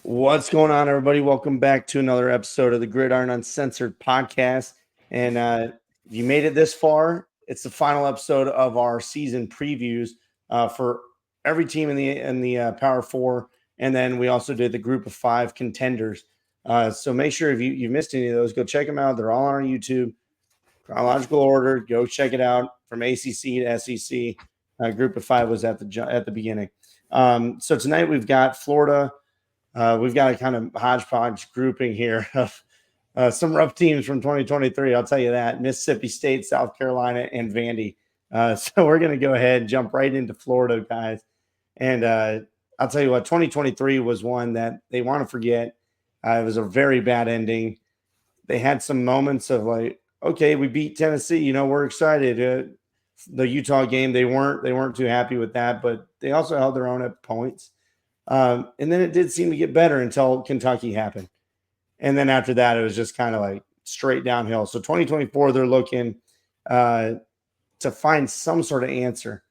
What's going on, everybody? Welcome back to another episode of the Gridiron Uncensored podcast. And if you made it this far, it's the final episode of our season previews for every team in the Power Four, and then we also did the Group of Five contenders. So make sure if you missed any of those, go check them out. They're all on our YouTube, chronological order. Go check it out from ACC to SEC. Group of Five was at the beginning. So tonight we've got Florida. We've got a kind of hodgepodge grouping here of some rough teams from 2023. I'll tell you that. Mississippi State, South Carolina, and Vandy. So we're going to go ahead and jump right into Florida, guys. And I'll tell you what, 2023 was one that they want to forget. It was a very bad ending. They had some moments of like, okay, we beat Tennessee. We're excited. The Utah game, they weren't too happy with that, but they also held their own at points. And then it did seem to get better until Kentucky happened. And then after that, it was just kind of like straight downhill. So 2024, they're looking to find some sort of answer.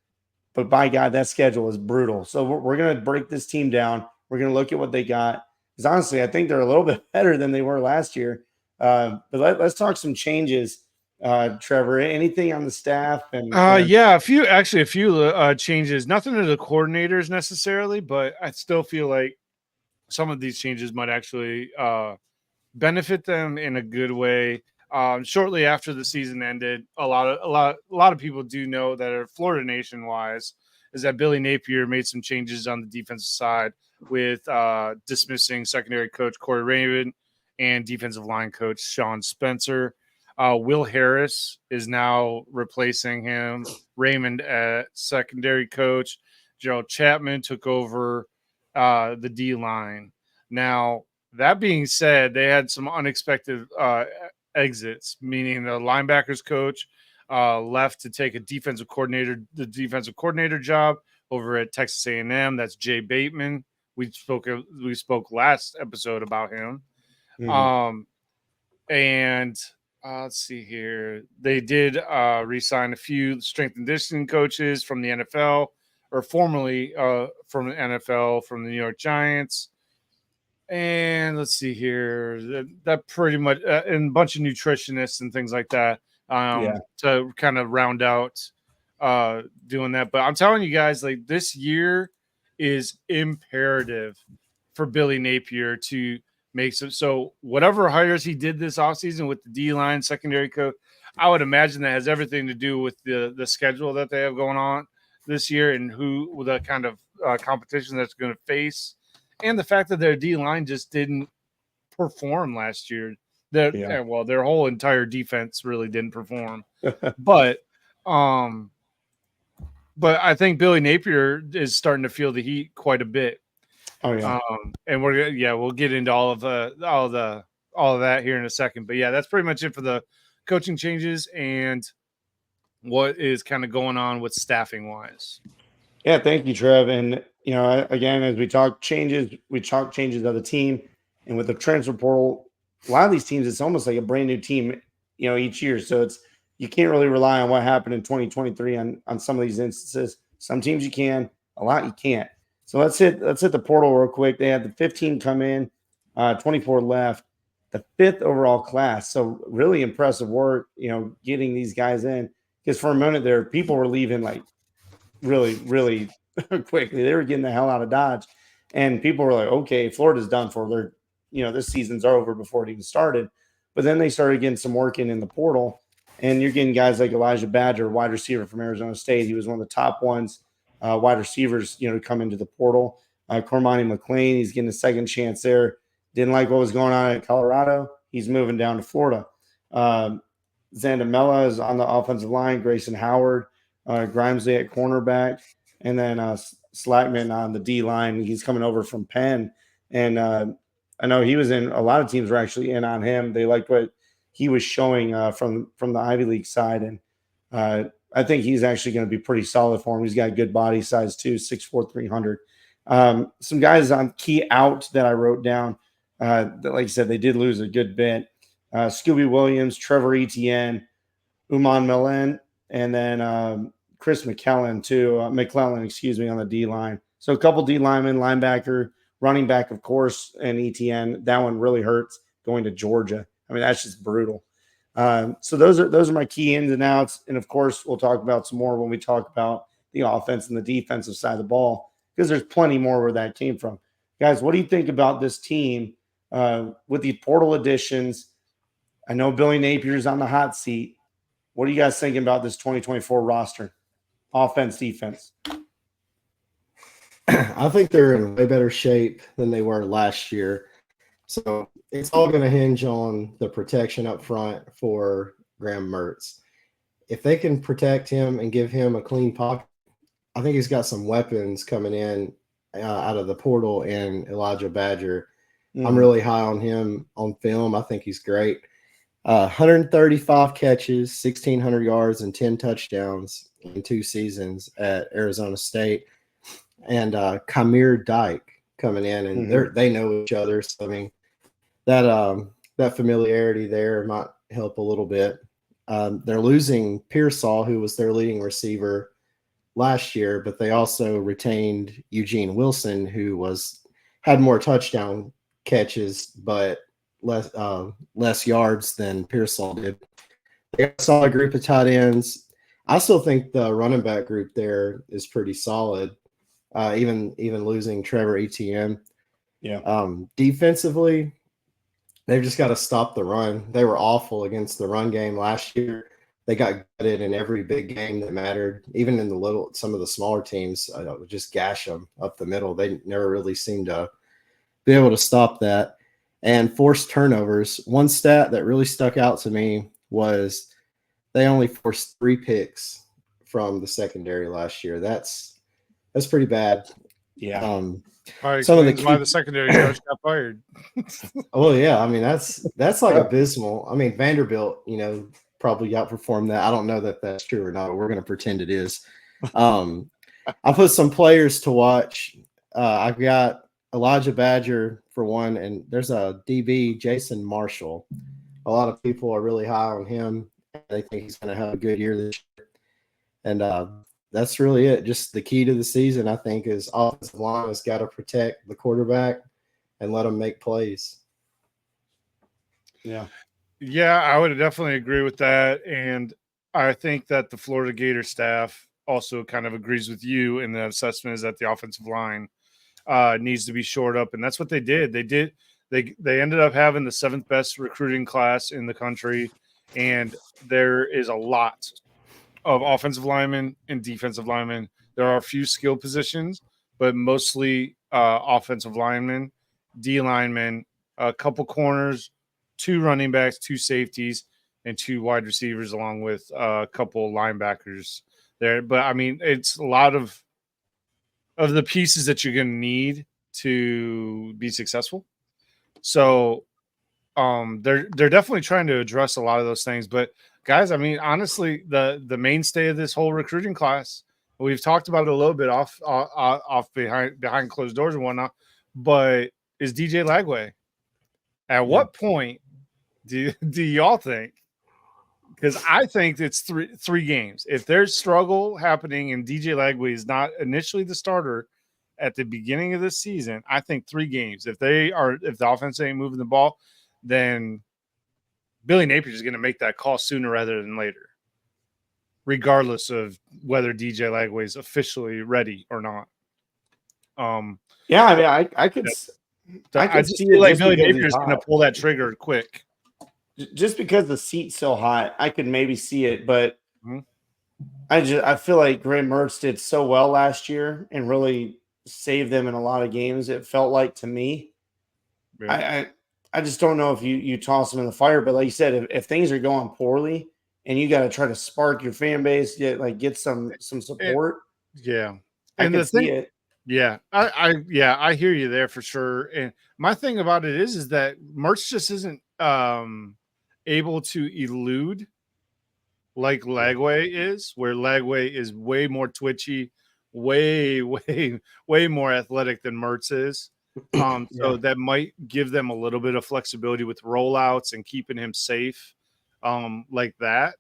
But by God, that schedule is brutal. So we're going to break this team down. We're going to look at what they got. Because honestly, I think they're a little bit better than they were last year. But let's talk some changes. Trevor, anything on the staff? Yeah, a few changes. Nothing to the coordinators necessarily, but I still feel like some of these changes might actually benefit them in a good way. Shortly after the season ended, a lot of people do know that are Florida Nation wise is that Billy Napier made some changes on the defensive side with dismissing secondary coach Corey Raymond and defensive line coach Sean Spencer. Will Harris is now replacing him. Raymond at secondary coach. Gerald Chapman took over the D line. Now, that being said, they had some unexpected exits, meaning the linebackers coach left to take the defensive coordinator job over at Texas A&M. That's Jay Bateman. We spoke last episode about him. Mm-hmm. And let's see here. They did re-sign a few strength and conditioning coaches from the NFL, or formerly from the NFL, from the New York Giants. And let's see here. That pretty much, and a bunch of nutritionists and things like that to kind of round out doing that. But I'm telling you guys, like, this year is imperative for Billy Napier to make some. So whatever hires he did this offseason with the D-line secondary coach, I would imagine that has everything to do with the schedule that they have going on this year and who the kind of competition that's going to face, and the fact that their D-line just didn't perform last year. Their whole entire defense really didn't perform. But I think Billy Napier is starting to feel the heat quite a bit. Oh yeah. And we'll get into all of that here in a second. But yeah, that's pretty much it for the coaching changes and what is kind of going on with staffing wise. Yeah, thank you, Trev. And again, as we talk changes of the team, and with the transfer portal, a lot of these teams, it's almost like a brand new team, each year. So you can't really rely on what happened in 2023 on some of these instances. Some teams you can, a lot you can't. So let's hit the portal real quick. They had the 15 come in, 24 left, the 5th overall class. So really impressive work, getting these guys in. Because for a minute there, people were leaving like really, really quickly. They were getting the hell out of Dodge, and people were like, "Okay, Florida's done for. This season's over before it even started." But then they started getting some work in the portal, and you're getting guys like Elijah Badger, wide receiver from Arizona State. He was one of the top ones. Wide receivers, to come into the portal. Cormani McLean, he's getting a second chance there. Didn't like what was going on at Colorado. He's moving down to Florida. Zandamela is on the offensive line. Grayson Howard, Grimesley at cornerback, and then Slackman on the D line. He's coming over from Penn, and I know he was in. A lot of teams were actually in on him. They liked what he was showing from the Ivy League side, and I think he's actually going to be pretty solid for him. He's got good body size too, 6'4", 300. Some guys on key out that I wrote down. That, like I said, they did lose a good bit. Scooby Williams, Trevor Etienne, Uman Milan, and then Chris McClellan too. McClellan, on the D line. So a couple D linemen, linebacker, Running back, of course, and ETN, that one really hurts going to Georgia. I mean, that's just brutal. So those are my key ins and outs. And of course, we'll talk about some more when we talk about the offense and the defensive side of the ball, because there's plenty more where that came from. Guys, what do you think about this team with the portal additions? I know Billy Napier's on the hot seat. What are you guys thinking about this 2024 roster? Offense, defense. I think they're in way better shape than they were last year. So it's all going to hinge on the protection up front for Graham Mertz. If they can protect him and give him a clean pocket, I think he's got some weapons coming in out of the portal, and Elijah Badger. I'm really high on him on film. I think he's great. 135 catches, 1,600 yards, and 10 touchdowns in 2 seasons at Arizona State. And Kamir Dyke coming in, and they know each other. So, I mean, that familiarity there might help a little bit. They're losing Pearsall, who was their leading receiver last year, but they also retained Eugene Wilson, who had more touchdown catches, but less yards than Pearsall did. They got a solid group of tight ends. I still think the running back group there is pretty solid. Even losing Trevor Etienne. Yeah. Defensively, they've just got to stop the run. They were awful against the run game last year. They got gutted in every big game that mattered. Even in some of the smaller teams, would just gash them up the middle. They never really seemed to be able to stop that. And forced turnovers. One stat that really stuck out to me was they only forced 3 picks from the secondary last year. That's pretty bad. Yeah. Some of why the secondary coach got fired. Well, yeah. I mean, that's like abysmal. I mean, Vanderbilt, probably outperformed that. I don't know that that's true or not, but we're going to pretend it is. I put some players to watch. I've got Elijah Badger for one, and there's a DB, Jason Marshall. A lot of people are really high on him. They think he's going to have a good year this year. And that's really it. Just the key to the season, I think, is offensive line has got to protect the quarterback and let him make plays. Yeah. Yeah, I would definitely agree with that. And I think that the Florida Gator staff also kind of agrees with you in the assessment is that the offensive line needs to be shored up. And that's what they did. They ended up having the 7th best recruiting class in the country. And there is a lot of offensive linemen and defensive linemen. There are a few skill positions, but mostly offensive linemen, D linemen, a couple corners, 2 running backs, 2 safeties, and 2 wide receivers, along with a couple linebackers there. But I mean, it's a lot of the pieces that you're going to need to be successful. So they're definitely trying to address a lot of those things. But guys, I mean, honestly, the mainstay of this whole recruiting class, we've talked about it a little bit off behind closed doors and whatnot, but is DJ Lagway. At what point do y'all think? Because I think it's three games. If there's struggle happening and DJ Lagway is not initially the starter at the beginning of this season, I think 3 games. If the offense ain't moving the ball, then Billy Napier is going to make that call sooner rather than later, regardless of whether DJ Lagway is officially ready or not. Yeah, I mean, I could just feel like Billy Napier is going to pull that trigger quick. Just because the seat's so hot, I could maybe see it, but I feel like Graham Mertz did so well last year and really saved them in a lot of games. It felt like to me, I just don't know if you toss them in the fire, but like you said, if things are going poorly and you got to try to spark your fan base, get some support. I can see it. Yeah, I hear you there for sure. And my thing about it is that Mertz just isn't able to elude like Lagway is, where Lagway is way more twitchy, way more athletic than Mertz is. So that might give them a little bit of flexibility with rollouts and keeping him safe, like that.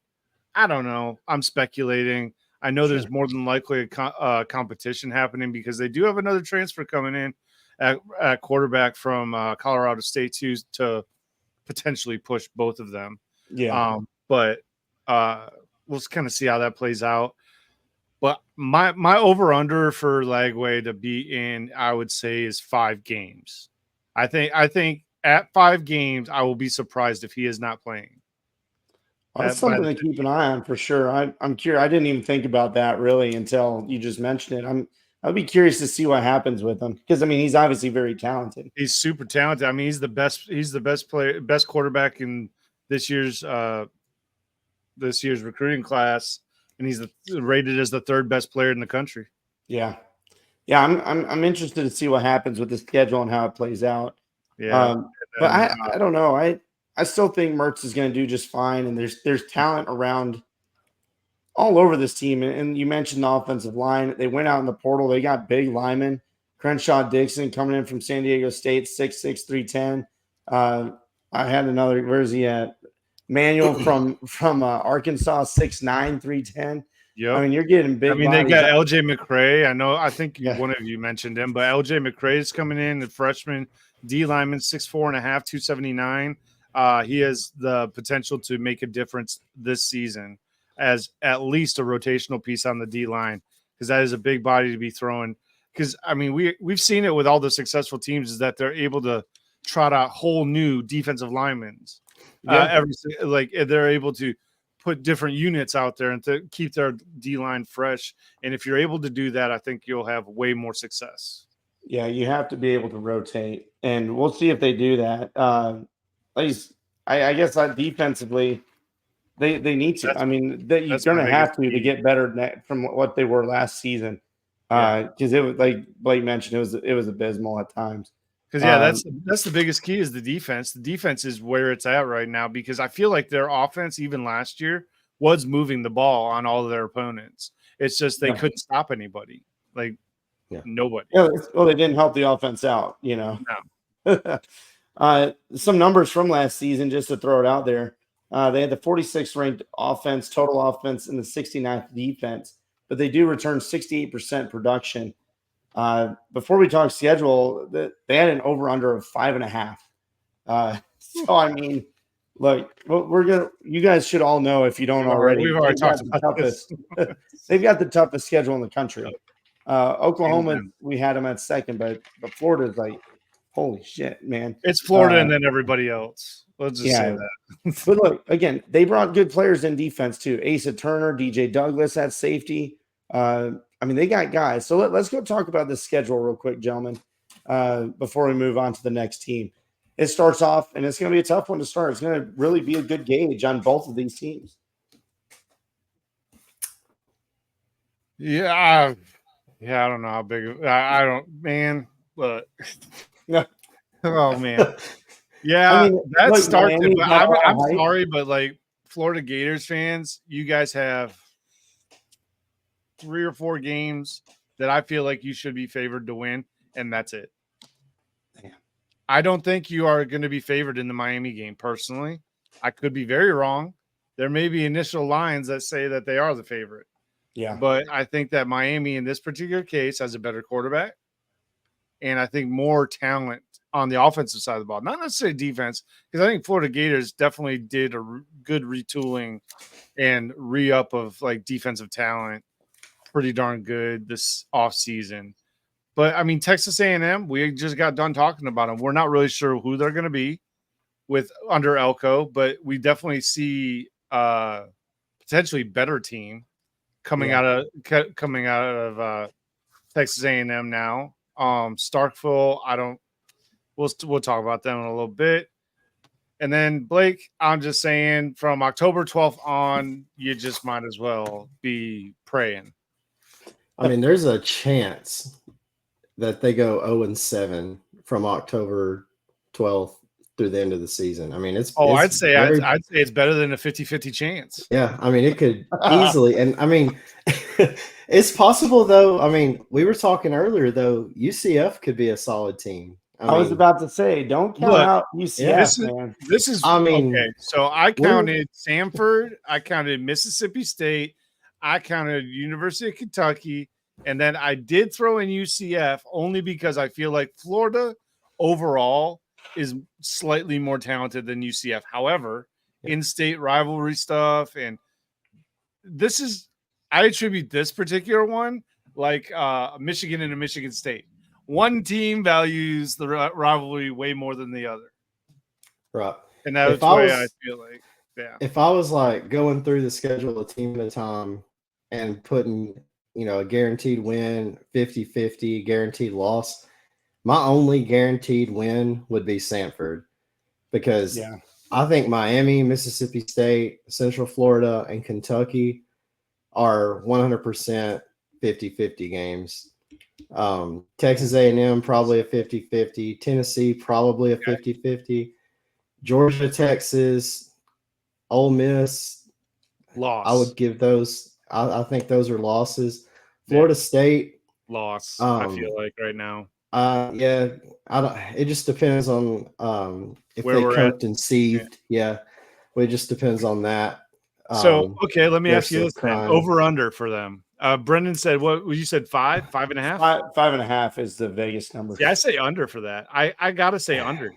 I don't know. I'm speculating. I know there's more than likely a competition happening because they do have another transfer coming in at quarterback from Colorado State to potentially push both of them. Yeah. But we'll kind of see how that plays out. But my over under for Lagway to be in, I would say, is 5 games. I think at 5 games, I will be surprised if he is not playing. Well, that's something to keep an eye on for sure. I'm curious. I didn't even think about that really until you just mentioned it. I'd be curious to see what happens with him because I mean he's obviously very talented. He's super talented. I mean he's the best player, best quarterback in this year's recruiting class, and he's rated as the 3rd best player in the country. Yeah. I'm interested to see what happens with the schedule and how it plays out. Yeah, but I don't know. I still think Mertz is going to do just fine, and there's talent around all over this team. And you mentioned the offensive line. They went out in the portal. They got big linemen. Crenshaw Dixon coming in from San Diego State, 6'6", 310. I had another. Where is he at? Manuel from Arkansas, 6'9", 310. Yeah, I mean, you're getting big. I mean, they got LJ McCray. I think one of you mentioned him, but LJ McCray is coming in, the freshman D lineman, 6'4.5", 279. He has the potential to make a difference this season as at least a rotational piece on the D line, because that is a big body to be throwing. Because I mean, we've seen it with all the successful teams is that they're able to trot out whole new defensive linemen. They're able to put different units out there and to keep their D line fresh. And if you're able to do that, I think you'll have way more success. Yeah, you have to be able to rotate, and we'll see if they do that. At least I guess defensively, they need to. I mean, you're going to have to get better from what they were last season. Because it was like Blake mentioned, it was abysmal at times. Because that's the biggest key is the defense. The defense is where it's at right now because I feel like their offense, even last year, was moving the ball on all of their opponents. It's just they couldn't stop anybody, nobody. Yeah, well, they didn't help the offense out, No. Some numbers from last season, just to throw it out there. They had the 46th ranked total offense, and the 69th defense, but they do return 68% production. Before we talk schedule, they had an over/under of 5.5. So I mean, look, you guys should all know if you don't already. We've already talked about this. They've got the toughest schedule in the country. Oklahoma, we had them at 2nd, but Florida's like, holy shit, man! It's Florida and then everybody else. Let's just say that. But look, again, they brought good players in defense too. Asa Turner, DJ Douglas at safety. I mean, they got guys. So let's go talk about the schedule real quick, gentlemen, before we move on to the next team. It starts off, and it's going to be a tough one to start. It's going to really be a good gauge on both of these teams. Yeah, I don't know how big. I don't, man. But oh man, yeah, I mean, that starts. I'm sorry, but Florida Gators fans, you guys have 3 or 4 games that I feel like you should be favored to win, and that's it. Damn. I don't think you are going to be favored in the Miami game, personally. I could be very wrong. There may be initial lines that say that they are the favorite. Yeah. But I think that Miami, in this particular case, has a better quarterback, and I think more talent on the offensive side of the ball. Not necessarily defense, because I think Florida Gators definitely did a good retooling and re-up of defensive talent. Pretty darn good this offseason. But I mean, Texas A&M, we just got done talking about them. We're not really sure who they're going to be under Elko, but we definitely see potentially better team coming out of Texas A&M now. Starkville, we'll talk about them in a little bit. And then Blake, I'm just saying from October 12th on, you just might as well be praying. I mean, there's a chance that they go 0-7 from October 12th through the end of the season. I mean, I'd say it's better than a 50-50 chance. Yeah, I mean, it could easily. And I mean, it's possible though. I mean, we were talking earlier though, UCF could be a solid team. I was about to say, don't count out UCF, man. This is okay. So I counted Samford, I counted Mississippi State, I counted University of Kentucky, And then I did throw in UCF only because I feel like Florida overall is slightly more talented than UCF. However, in-state rivalry stuff, and this is, I attribute this particular one like Michigan and Michigan State. One team values the rivalry way more than the other. Right. And that's the way I feel like. Yeah. If I was like going through the schedule a team at a time and putting, a guaranteed win, 50-50, guaranteed loss, my only guaranteed win would be Samford, because I think Miami, Mississippi State, Central Florida, and Kentucky are 100% 50-50 games. Texas A&M probably a 50-50. Tennessee probably a 50-50. Georgia, Texas, Ole Miss, loss. I would give those. I think those are losses. Florida State, loss. I feel like right now. Yeah, I don't. It just depends on if where they we're cooked at. and sieved. Yeah, well, it just depends on that. So okay, let me ask you this then: kind. over under for them. Brendan said what? You said 5.5. 5.5 is the Vegas number. Yeah, I say under for that. I gotta say under.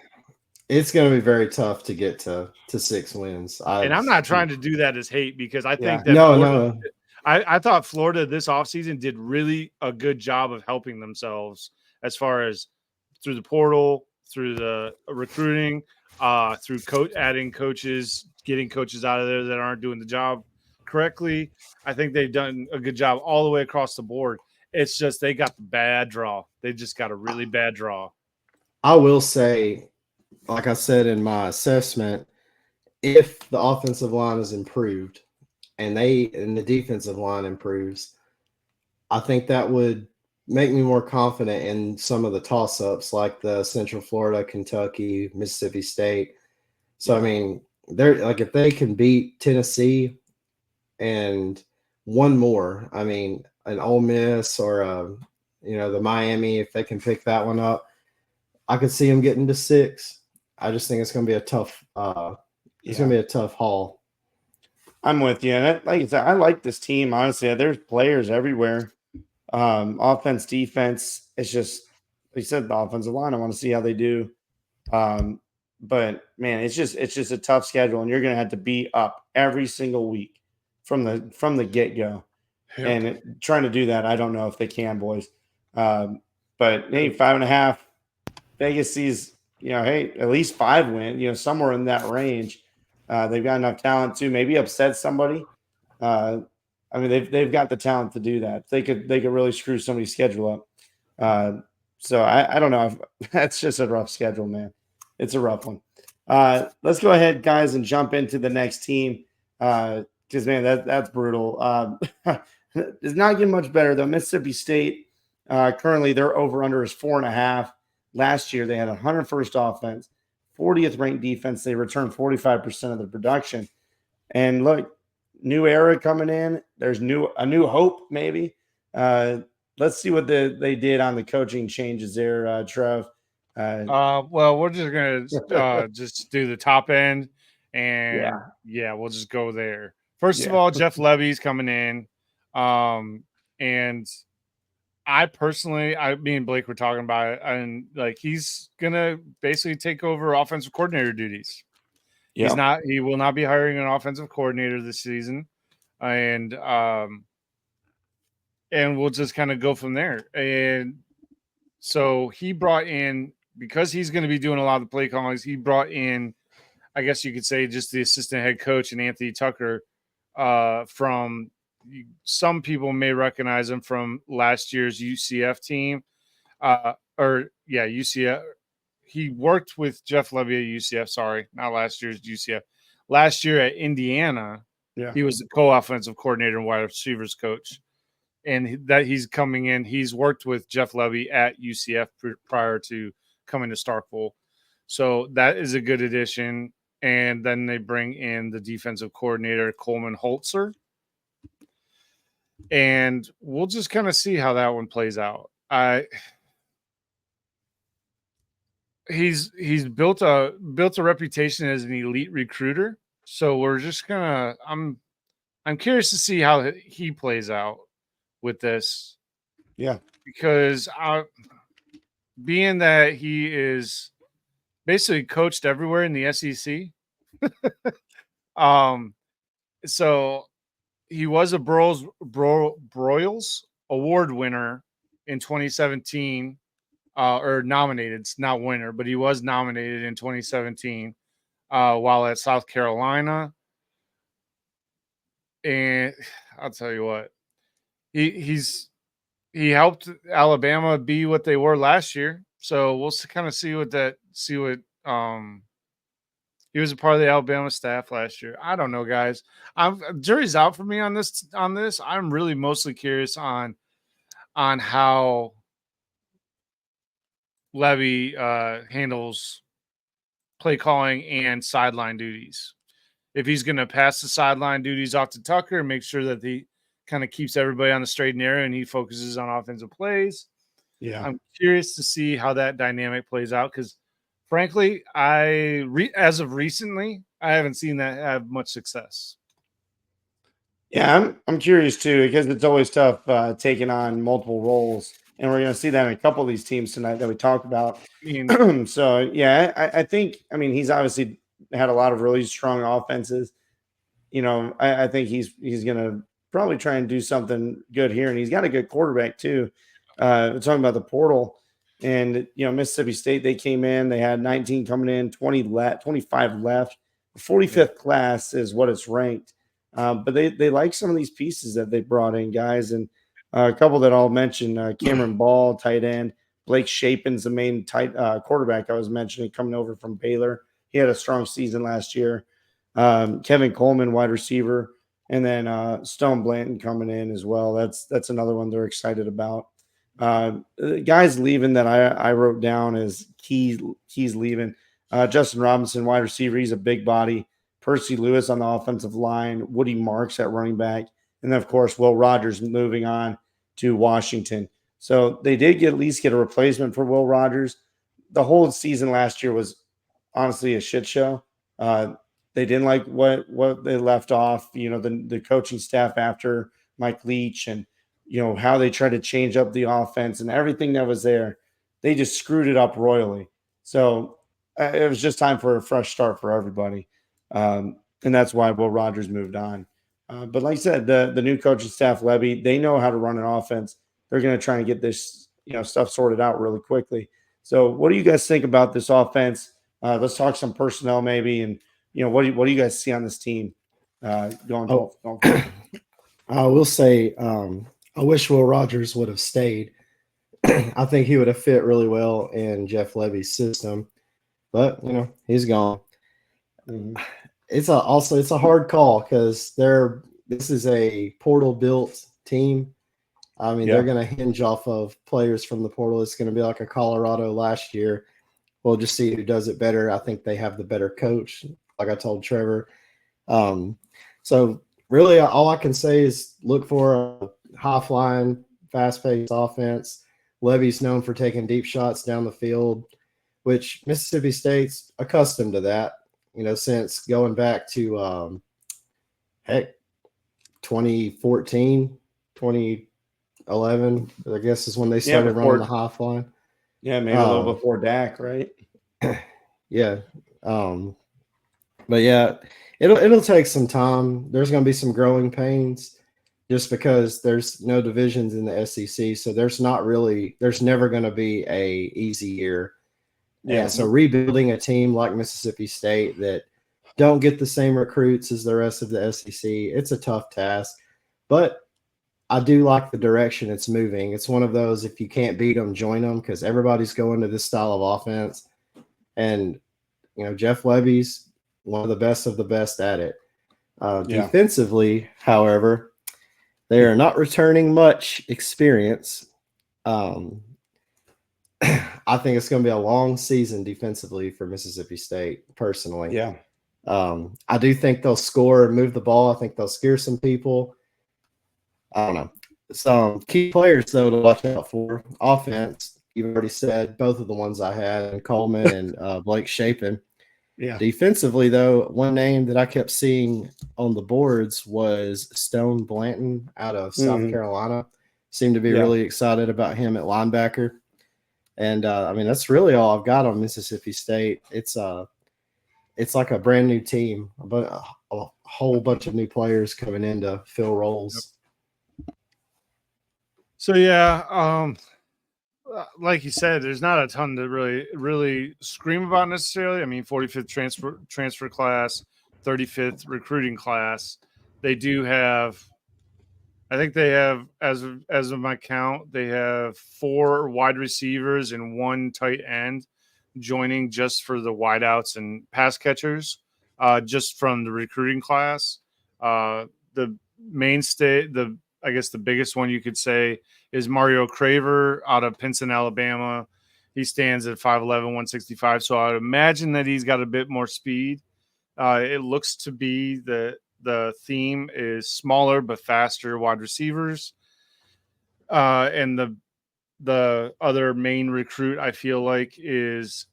It's going to be very tough to get to 6 wins. And I'm not trying to do that as hate, because I think that no. I thought Florida this offseason did really a good job of helping themselves as far as through the portal, through the recruiting, through adding coaches, getting coaches out of there that aren't doing the job correctly. I think they've done a good job all the way across the board. It's just they got the bad draw. They just got a really bad draw. I will say, like I said in my assessment, if the offensive line is improved and the defensive line improves, I think that would make me more confident in some of the toss-ups like the Central Florida, Kentucky, Mississippi State. So, I mean, they're like, if they can beat Tennessee and one more, I mean, an Ole Miss or, the Miami, if they can pick that one up, I could see them getting to 6. I just think it's going to be a tough it's going to be a tough haul. I'm with you. And like I said, I like this team. Honestly, there's players everywhere. Offense, defense. It's just, like you said, the offensive line. I want to see how they do. But man, it's just a tough schedule, and you're going to have to be up every single week from the get go. Yep. And trying to do that, I don't know if they can, boys. But hey, 5.5. Vegas sees, hey, at least 5 win, somewhere in that range. They've got enough talent to maybe upset somebody. I mean, they've got the talent to do that. They could really screw somebody's schedule up. So I don't know. That's just a rough schedule, man. It's a rough one. Let's go ahead, guys, and jump into the next team. Because man, that's brutal. It's not getting much better though. Mississippi State, currently their over under is 4.5. Last year they had 101st offense, 40th ranked defense. They returned 45% of the production. And look, new era coming in. There's a new hope, maybe. Let's see what they did on the coaching changes there, Trev. Well, we're just gonna just do the top end, and we'll just go there. First of all, Jeff Levy's coming in, and I personally, me and Blake were talking about it, and like he's gonna basically take over offensive coordinator duties. Yeah. He will not be hiring an offensive coordinator this season, and we'll just kind of go from there. And so he brought in, because he's going to be doing a lot of the play callings, he brought in, I guess you could say, just the assistant head coach, and Anthony Tucker, from, some people may recognize him from last year's UCF team. UCF. He worked with Jeff Levy at UCF. Sorry, not last year's UCF. Last year at Indiana, he was the co-offensive coordinator and wide receivers coach. And that he's coming in. He's worked with Jeff Levy at UCF prior to coming to Starkville. So that is a good addition. And then they bring in the defensive coordinator, Coleman Holzer. And we'll just kind of see how that one plays out. He's built a reputation as an elite recruiter. So we're just gonna I'm curious to see how he plays out with this. Yeah. Because being that he is basically coached everywhere in the SEC, so he was a Broyles Award winner in 2017, or nominated. It's not winner, but he was nominated in 2017 while at South Carolina. And I'll tell you what, he helped Alabama be what they were last year. So we'll kind of see what he was a part of the Alabama staff last year. I don't know, guys. Jury's out for me on this. I'm really mostly curious on how Levy handles play calling and sideline duties. If he's going to pass the sideline duties off to Tucker and make sure that he kind of keeps everybody on the straight and narrow and he focuses on offensive plays. Yeah. I'm curious to see how that dynamic plays out because, frankly, as of recently, I haven't seen that have much success. Yeah, I'm curious too because it's always tough taking on multiple roles, and we're going to see that in a couple of these teams tonight that we talked about. I mean, So yeah, I think he's obviously had a lot of really strong offenses. I think he's going to probably try and do something good here, and he's got a good quarterback too. We're talking about the portal, and Mississippi State, they came in, they had 19 coming in, 25 left. The 45th class is what it's ranked. But they like some of these pieces that they brought in, guys, and a couple that I'll mention: Cameron Ball, tight end; Blake Shapen's the main quarterback I was mentioning, coming over from Baylor. He had a strong season last year. Kevin Coleman, wide receiver, and then Stone Blanton coming in as well. That's another one they're excited about. The guys leaving that I wrote down is Keys leaving. Justin Robinson, wide receiver, he's a big body. Percy Lewis on the offensive line, Woody Marks at running back, and then of course Will Rogers moving on to Washington. So they did at least get a replacement for Will Rogers. The whole season last year was honestly a shit show. They didn't like what they left off. The coaching staff after Mike Leach, and how they tried to change up the offense and everything that was there. They just screwed it up royally. So it was just time for a fresh start for everybody. And that's why Will Rogers moved on. But like I said, the new coaching staff, Levy, they know how to run an offense. They're going to try and get this stuff sorted out really quickly. So what do you guys think about this offense? Let's talk some personnel maybe, and what do you guys see on this team going forward? I will say I wish Will Rogers would have stayed. I think he would have fit really well in Jeff Levy's system, but he's gone. It's a hard call because this is a portal built team. They're going to hinge off of players from the portal. It's going to be like a Colorado last year. We'll just see who does it better. I think they have the better coach, like I told Trevor. So really all I can say is look for a high-flying, fast-paced offense. Levy's known for taking deep shots down the field, which Mississippi State's accustomed to that, since going back to 2014, 2011, I guess is when they started running the high flying. Yeah, maybe a little before Dak, right? Yeah. But yeah, it'll take some time. There's going to be some growing pains just because there's no divisions in the SEC. So there's never going to be a easy year. Yeah. So rebuilding a team like Mississippi State that don't get the same recruits as the rest of the SEC, it's a tough task. But I do like the direction it's moving. It's one of those, if you can't beat them, join them, because everybody's going to this style of offense. And, Jeff Levy's one of the best at it. Defensively, however, they are not returning much experience. I think it's going to be a long season defensively for Mississippi State, personally. Yeah. I do think they'll score and move the ball. I think they'll scare some people. I don't know. Some key players, though, to watch out for. Offense, you've already said both of the ones I had, and Coleman and Blake Shapen. Yeah. Defensively, though, one name that I kept seeing on the boards was Stone Blanton out of South Carolina. seem to be Yeah. really excited about him at linebacker. And I mean, that's really all I've got on Mississippi State. It's like a brand new team, but a whole bunch of new players coming in to fill roles. So yeah, like you said, there's not a ton to really scream about necessarily. I mean, 45th transfer class, 35th recruiting class. They do have, I think they have, as of my count, they have 4 wide receivers and 1 tight end joining just for the wideouts and pass catchers, just from the recruiting class. The mainstay, I guess the biggest one you could say is Mario Craver out of Pinson, Alabama. He stands at 5'11", 165. So I would imagine that he's got a bit more speed. It looks to be the theme is smaller but faster wide receivers. And the other main recruit I feel like is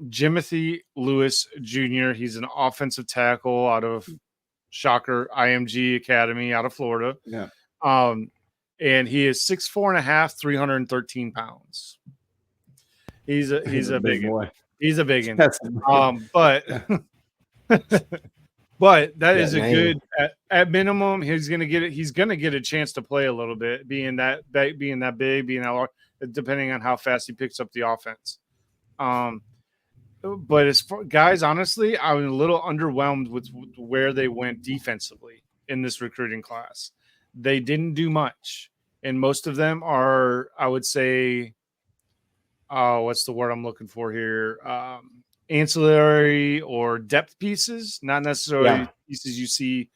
Jimothy Lewis Jr. He's an offensive tackle out of shocker IMG Academy out of Florida. Yeah. And he is 6'4.5", 313 pounds. He's a big boy. He's a big one. That's but that is a name. good at minimum. He's gonna get it. He's gonna get a chance to play a little bit, being that big, being that large, depending on how fast he picks up the offense. But as far, guys, honestly, I'm a little underwhelmed with where they went defensively in this recruiting class. They didn't do much, and most of them are, I would say, what's the word I'm looking for here? Ancillary or depth pieces, not necessarily pieces you see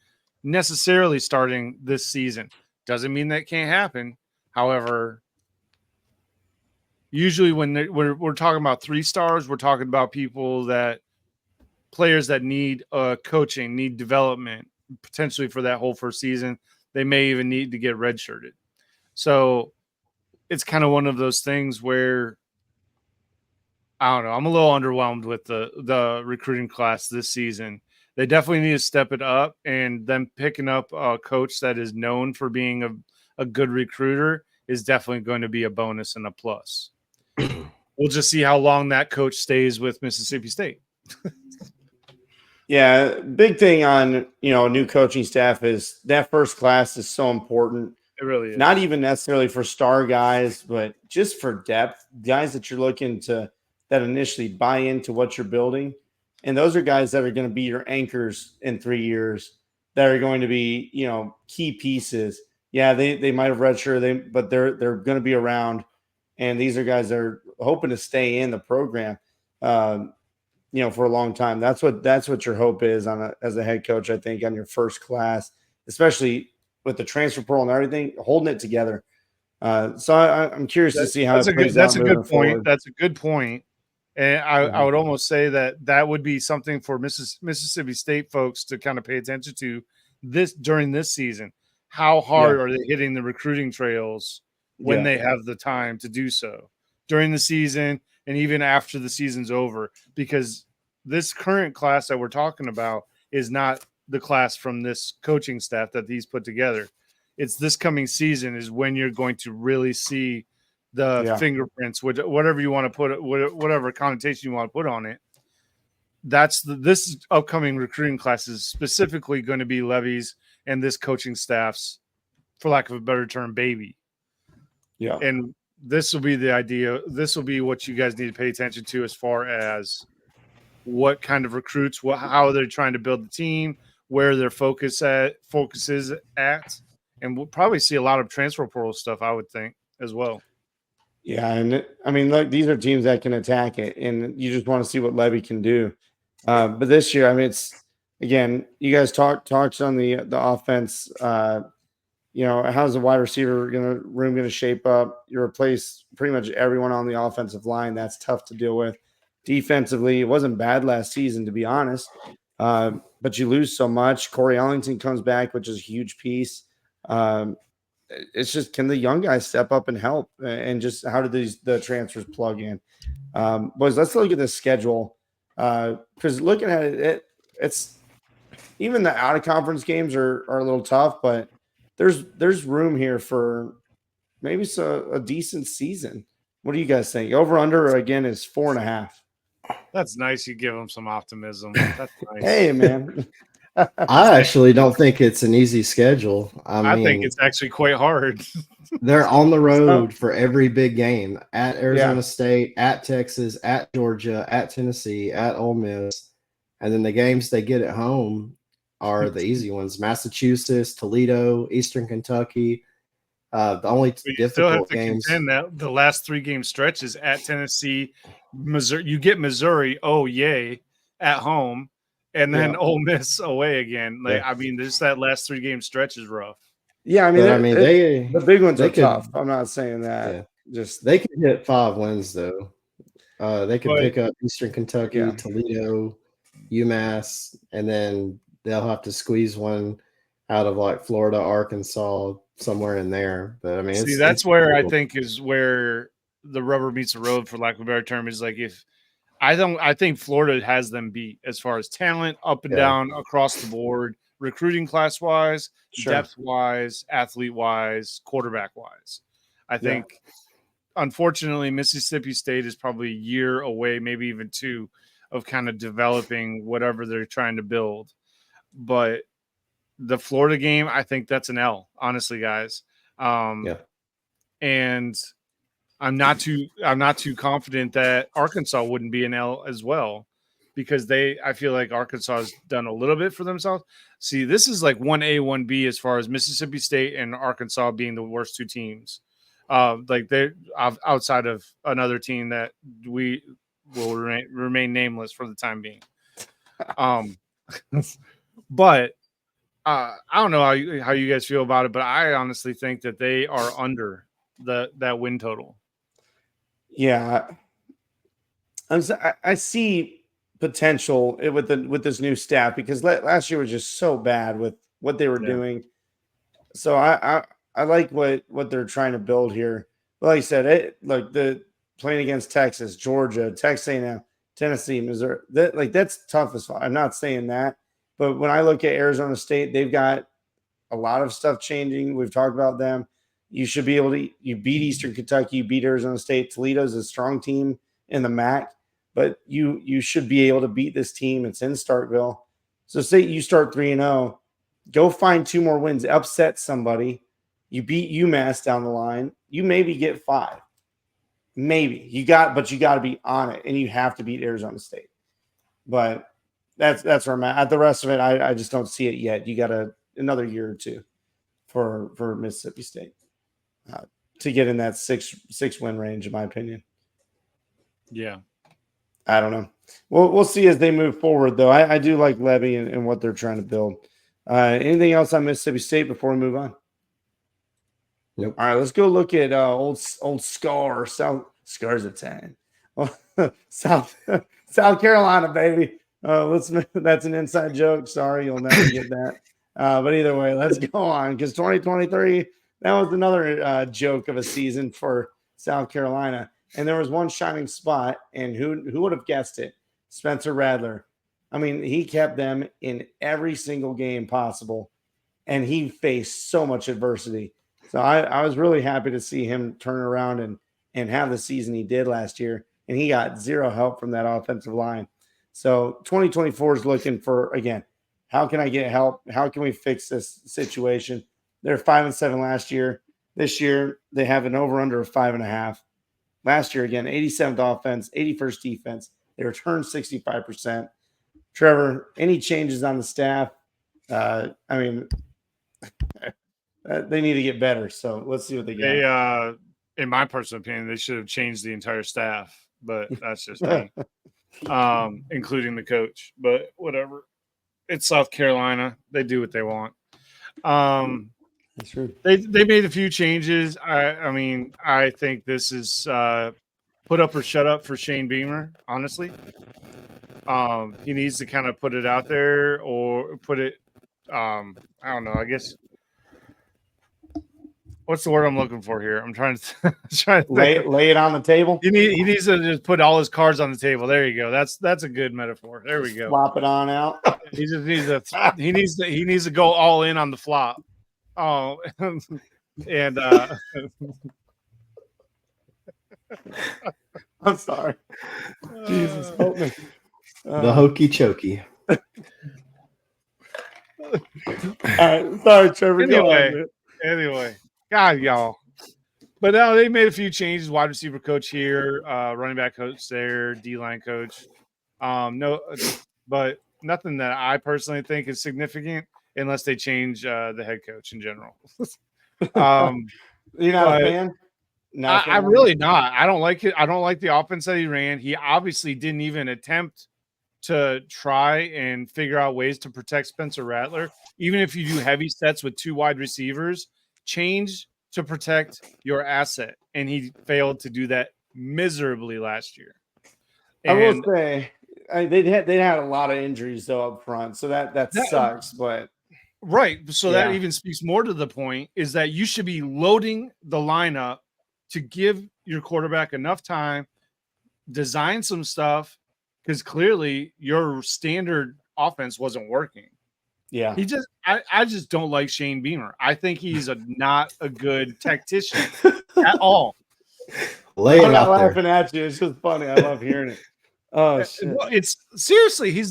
necessarily starting this season. Doesn't mean that can't happen. However, usually when we're talking about 3 stars, we're talking about players that need coaching, need development, potentially for that whole first season. They may even need to get redshirted. So it's kind of one of those things where, I don't know, I'm a little underwhelmed with the recruiting class this season. They definitely need to step it up, and them picking up a coach that is known for being a good recruiter is definitely going to be a bonus and a plus. We'll just see how long that coach stays with Mississippi State. Yeah, big thing on a new coaching staff is that first class is so important. It really is. Not even necessarily for star guys, but just for depth, guys that you're looking to that initially buy into what you're building. And those are guys that are going to be your anchors in 3 years, that are going to be, key pieces. Yeah, they might have redshirted, but they're going to be around. And these are guys that are hoping to stay in the program, for a long time. That's what your hope is as a head coach, I think, on your first class, especially with the transfer portal and everything, holding it together. So I'm curious to see how it plays out. That's a good point. That's a good point. And I would almost say that would be something for Mississippi State folks to kind of pay attention to during this season. How hard are they hitting the recruiting trails when they have the time to do so during the season and even after the season's over? Because this current class that we're talking about is not the class from this coaching staff that he's put together. It's this coming season is when you're going to really see the fingerprints, whatever you want to put, whatever connotation you want to put on it. This upcoming recruiting class is specifically going to be Levy's and this coaching staff's, for lack of a better term, baby. Yeah. And this will be the idea. This will be what you guys need to pay attention to as far as what kind of recruits, how they're trying to build the team, where their focus is at. And we'll probably see a lot of transfer portal stuff, I would think, as well. Yeah, and I mean, look, these are teams that can attack it, and you just want to see what Levy can do. But this year, I mean, it's again, you guys talked on the offense. How's the wide receiver room going to shape up? You replace pretty much everyone on the offensive line. That's tough to deal with. Defensively, it wasn't bad last season, to be honest, but you lose so much. Corey Ellington comes back, which is a huge piece. It's just, can the young guys step up and help? And just how do the transfers plug in? Boys, let's look at the schedule. Because looking at it, it's even the out of conference games are a little tough, but there's room here for maybe it's a decent season. What do you guys think? Over under again is 4.5. That's nice. You give them some optimism. That's nice. Hey, man. I actually don't think it's an easy schedule. I think it's actually quite hard. They're on the road for every big game at Arizona State, at Texas, at Georgia, at Tennessee, at Ole Miss. And then the games they get at home are the easy ones: Massachusetts, Toledo, Eastern Kentucky. The only But you difficult still have to games. contend that the last 3 game stretch is at Tennessee, Missouri. You get Missouri, oh yay, at home, and then Ole Miss away again. Like I mean, just that last 3 game stretch is rough. Yeah, I mean, the big ones are could, tough. I'm not saying that. Yeah. Just they can hit 5 wins though. They could pick up Eastern Kentucky, Toledo, UMass, and then they'll have to squeeze one out of like Florida, Arkansas, somewhere in there. But I mean, see, that's where I think is where the rubber meets the road, for lack of a better term. Is like, if I think Florida has them beat as far as talent up and down across the board, recruiting class wise, depth wise, athlete wise, quarterback wise. I think, unfortunately, Mississippi State is probably a year away, maybe even 2, of kind of developing whatever they're trying to build. But the Florida game, I think that's an L, honestly, guys. And I'm not too confident that Arkansas wouldn't be an L as well, because I feel like Arkansas has done a little bit for themselves. See, this is like 1A, 1B as far as Mississippi State and Arkansas being the worst 2 teams. Like they're outside of another team that we will remain nameless for the time being. But I don't know how you guys feel about it, but I honestly think that they are under that win total. Yeah, I see potential with this new staff, because last year was just so bad with what they were doing. So I like what they're trying to build here. Like I said, the playing against Texas, Georgia, Texas A&M, Tennessee, Missouri, that's tough as fuck. I'm not saying that, but when I look at Arizona State, they've got a lot of stuff changing. We've talked about them. You should be able to. You beat Eastern Kentucky, you beat Arizona State. Toledo's a strong team in the MAC, but you should be able to beat this team. It's in Starkville. So say you start 3-0, go find 2 more wins, upset somebody. You beat UMass down the line. You maybe get 5. Maybe but you got to be on it, and you have to beat Arizona State. But that's where I'm at. The rest of it, I just don't see it yet. You got another year or 2 for Mississippi State to get in that 6 win range, in my opinion. Yeah, I don't know. We'll see as they move forward, though. I do like Levy and what they're trying to build. Anything else on Mississippi State before we move on? Nope. All right, let's go look at old Scar. Scar's a 10. South Carolina, baby. That's an inside joke. Sorry, you'll never get that. But either way, let's go on, because 2023, that was another joke of a season for South Carolina. And there was one shining spot, and who would have guessed it? Spencer Rattler. I mean, he kept them in every single game possible, and he faced so much adversity. So I was really happy to see him turn around and have the season he did last year, and he got 0 help from that offensive line. So 2024 is looking for, again, how can I get help? How can we fix this situation? They're 5-7 last year. This year, they have an over-under of 5.5. Last year, again, 87th offense, 81st defense. They returned 65%. Trevor, any changes on the staff? I mean, they need to get better. So let's see what they got. In my personal opinion, they should have changed the entire staff, but that's just me, including the coach. But whatever. It's South Carolina. They do what they want. That's true. They made a few changes. I mean, I think this is put up or shut up for Shane Beamer, honestly. He needs to kind of put it out there, or put it I don't know, I guess. What's the word I'm looking for here? I'm trying to lay it on the table. He needs to just put all his cards on the table. There you go. That's a good metaphor. There we go. Flop it on out. He just needs to go all in on the flop. Oh, And I'm sorry. Jesus, help me. The hokey chokey. All right, sorry, Trevor. Go on, man. Anyway, God, y'all. But now they made a few changes. Wide receiver coach here, running back coach there, D-line coach. But nothing that I personally think is significant unless they change the head coach in general. You're not a fan? I'm really not. I don't like it. I don't like the offense that he ran. He obviously didn't even attempt to try and figure out ways to protect Spencer Rattler. Even if you do heavy sets with 2 wide receivers, change to protect your asset. And he failed to do that miserably last year. I will say they had a lot of injuries though up front, so that sucks. But right, so that even speaks more to the point is that you should be loading the lineup to give your quarterback enough time, design some stuff, because clearly your standard offense wasn't working. Yeah, I just don't like Shane Beamer. I think he's not a good tactician at all. Lay it I'm not out there. laughing at you. It's just funny. I love hearing it. Oh shit! It's seriously,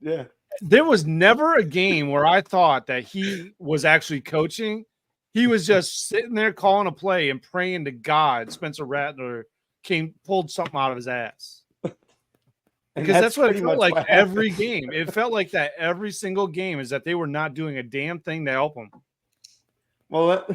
yeah. There was never a game where I thought that he was actually coaching. He was just sitting there calling a play and praying to God Spencer Rattler pulled something out of his ass. Because that's what it felt like every game. It felt like that every single game is that they were not doing a damn thing to help him. Well,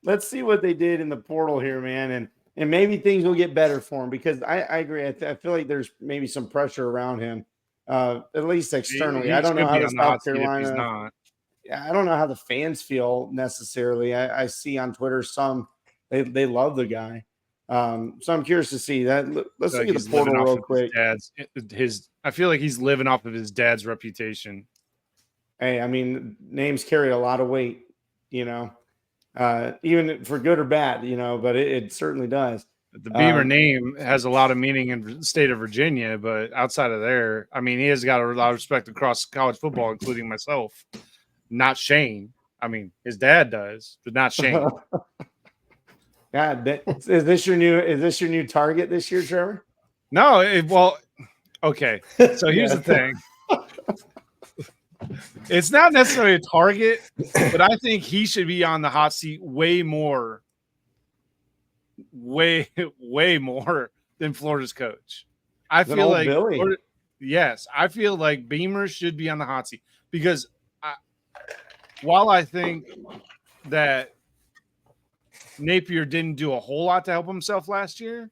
let's see what they did in the portal here, man, and maybe things will get better for him because I agree. I feel like there's maybe some pressure around him, at least externally. I don't know how the South Carolina. I don't know how the fans feel necessarily. I see on Twitter some they love the guy. So I'm curious to see that. Let's look at the portal real quick. I feel like he's living off of his dad's reputation. Hey, I mean, names carry a lot of weight, even for good or bad, but it certainly does. The Beamer name has a lot of meaning in the state of Virginia, but outside of there, I mean, he has got a lot of respect across college football, including myself. Not Shane. I mean, his dad does, but not Shane. God, is this your new target this year, Trevor? No, okay. So here's the thing. It's not necessarily a target, but I think he should be on the hot seat way more than Florida's coach. I feel like I feel like Beamer should be on the hot seat because while I think that Napier didn't do a whole lot to help himself last year,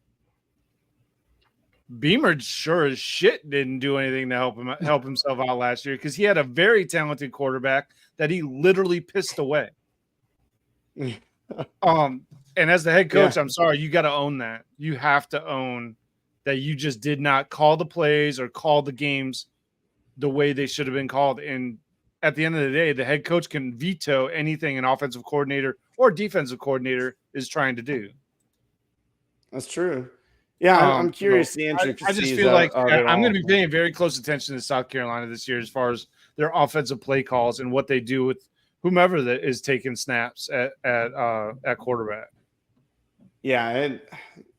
Beamer sure as shit didn't do anything to help himself out last year because he had a very talented quarterback that he literally pissed away. And as the head coach, I'm sorry, you got to own that. You have to own that you just did not call the plays or call the games the way they should have been called. And at the end of the day, the head coach can veto anything an offensive coordinator or defensive coordinator is trying to do. That's true. Yeah, I'm curious the intricacies. I just feel like I'm going to be paying very close attention to South Carolina this year as far as their offensive play calls and what they do with whomever that is taking snaps at quarterback. Yeah,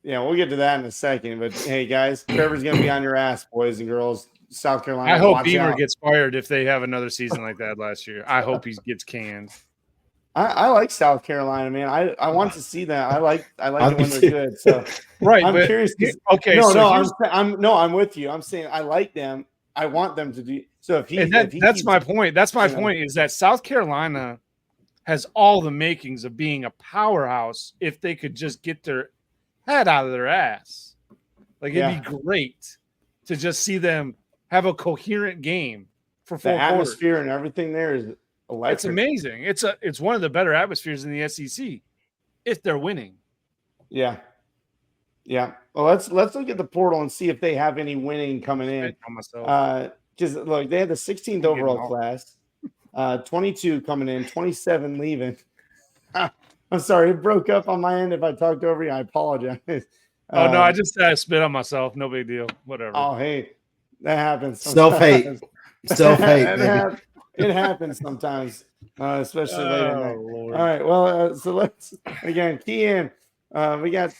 we'll get to that in a second. But hey, guys, Trevor's going to be on your ass, boys and girls. South Carolina. I hope Beamer gets fired if they have another season like that last year. I hope he gets canned. I like South Carolina, man. I want to see that. I like it when they're good. So right, I'm curious. Okay, I'm with you. I'm saying I like them. I want them to do. So that's my point. That's my point is that South Carolina has all the makings of being a powerhouse if they could just get their head out of their ass. Like it'd be great to just see them have a coherent game for 4 quarters. Atmosphere and everything there is electric. It's amazing. It's one of the better atmospheres in the SEC if they're winning. Yeah. Well, let's look at the portal and see if they have any winning coming in. Because look, they had the 16th overall class, 22 coming in, 27 leaving. I'm sorry, it broke up on my end. If I talked over you, I apologize. Oh no, I just spit on myself. No big deal. Whatever. Oh hey, that happens. Self-hate. Self-hate. It happens sometimes. especially late at night. Lord. All right. Well, so let's again key in. We got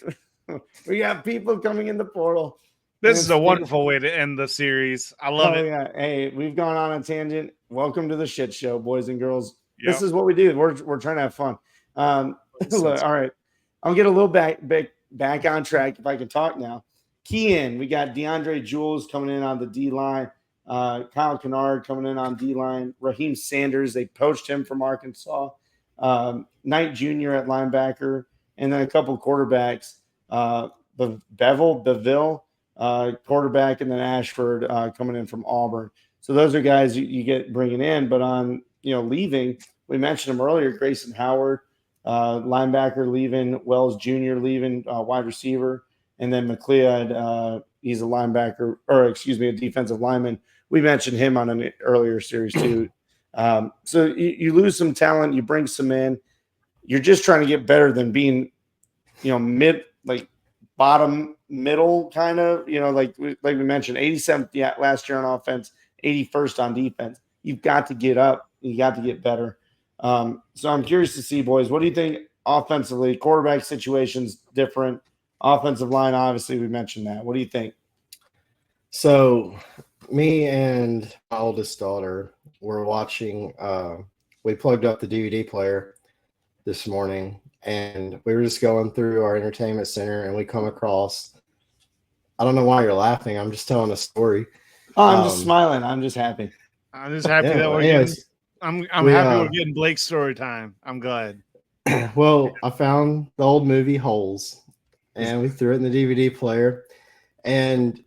we got people coming in the portal. This is a wonderful way to end the series. I love it. Yeah. Hey, we've gone on a tangent. Welcome to the shit show, boys and girls. Yep. This is what we do. We're trying to have fun. Look, all right. I'll get a little back on track if I can talk now. Key in. We got DeAndre Jules coming in on the D line. Kyle Kennard coming in on D line. Raheem Sanders, they poached him from Arkansas. Knight Jr. at linebacker, and then a couple quarterbacks. Beville, quarterback, and then Ashford coming in from Auburn. So those are guys you get bringing in. But on leaving, we mentioned them earlier. Grayson Howard, linebacker, leaving. Wells Jr. leaving, wide receiver, and then McLeod. He's a linebacker, or excuse me, a defensive lineman. We mentioned him on an earlier series too. So you lose some talent, you bring some in. You're just trying to get better than being, mid, like bottom middle kind of. Like we mentioned, 87th last year on offense, 81st on defense. You've got to get up. You got to get better. So I'm curious to see, boys, what do you think offensively? Quarterback situation's different. Offensive line, obviously, we mentioned that. What do you think? So me and my oldest daughter were watching, we plugged up the DVD player this morning, and we were just going through our entertainment center, and we come across, I don't know why you're laughing. I'm just telling a story. Oh, I'm just smiling. I'm just happy. I'm just happy that we're getting, I'm happy we're getting Blake's story time. I'm glad. Well, I found the old movie Holes, and we threw it in the DVD player, and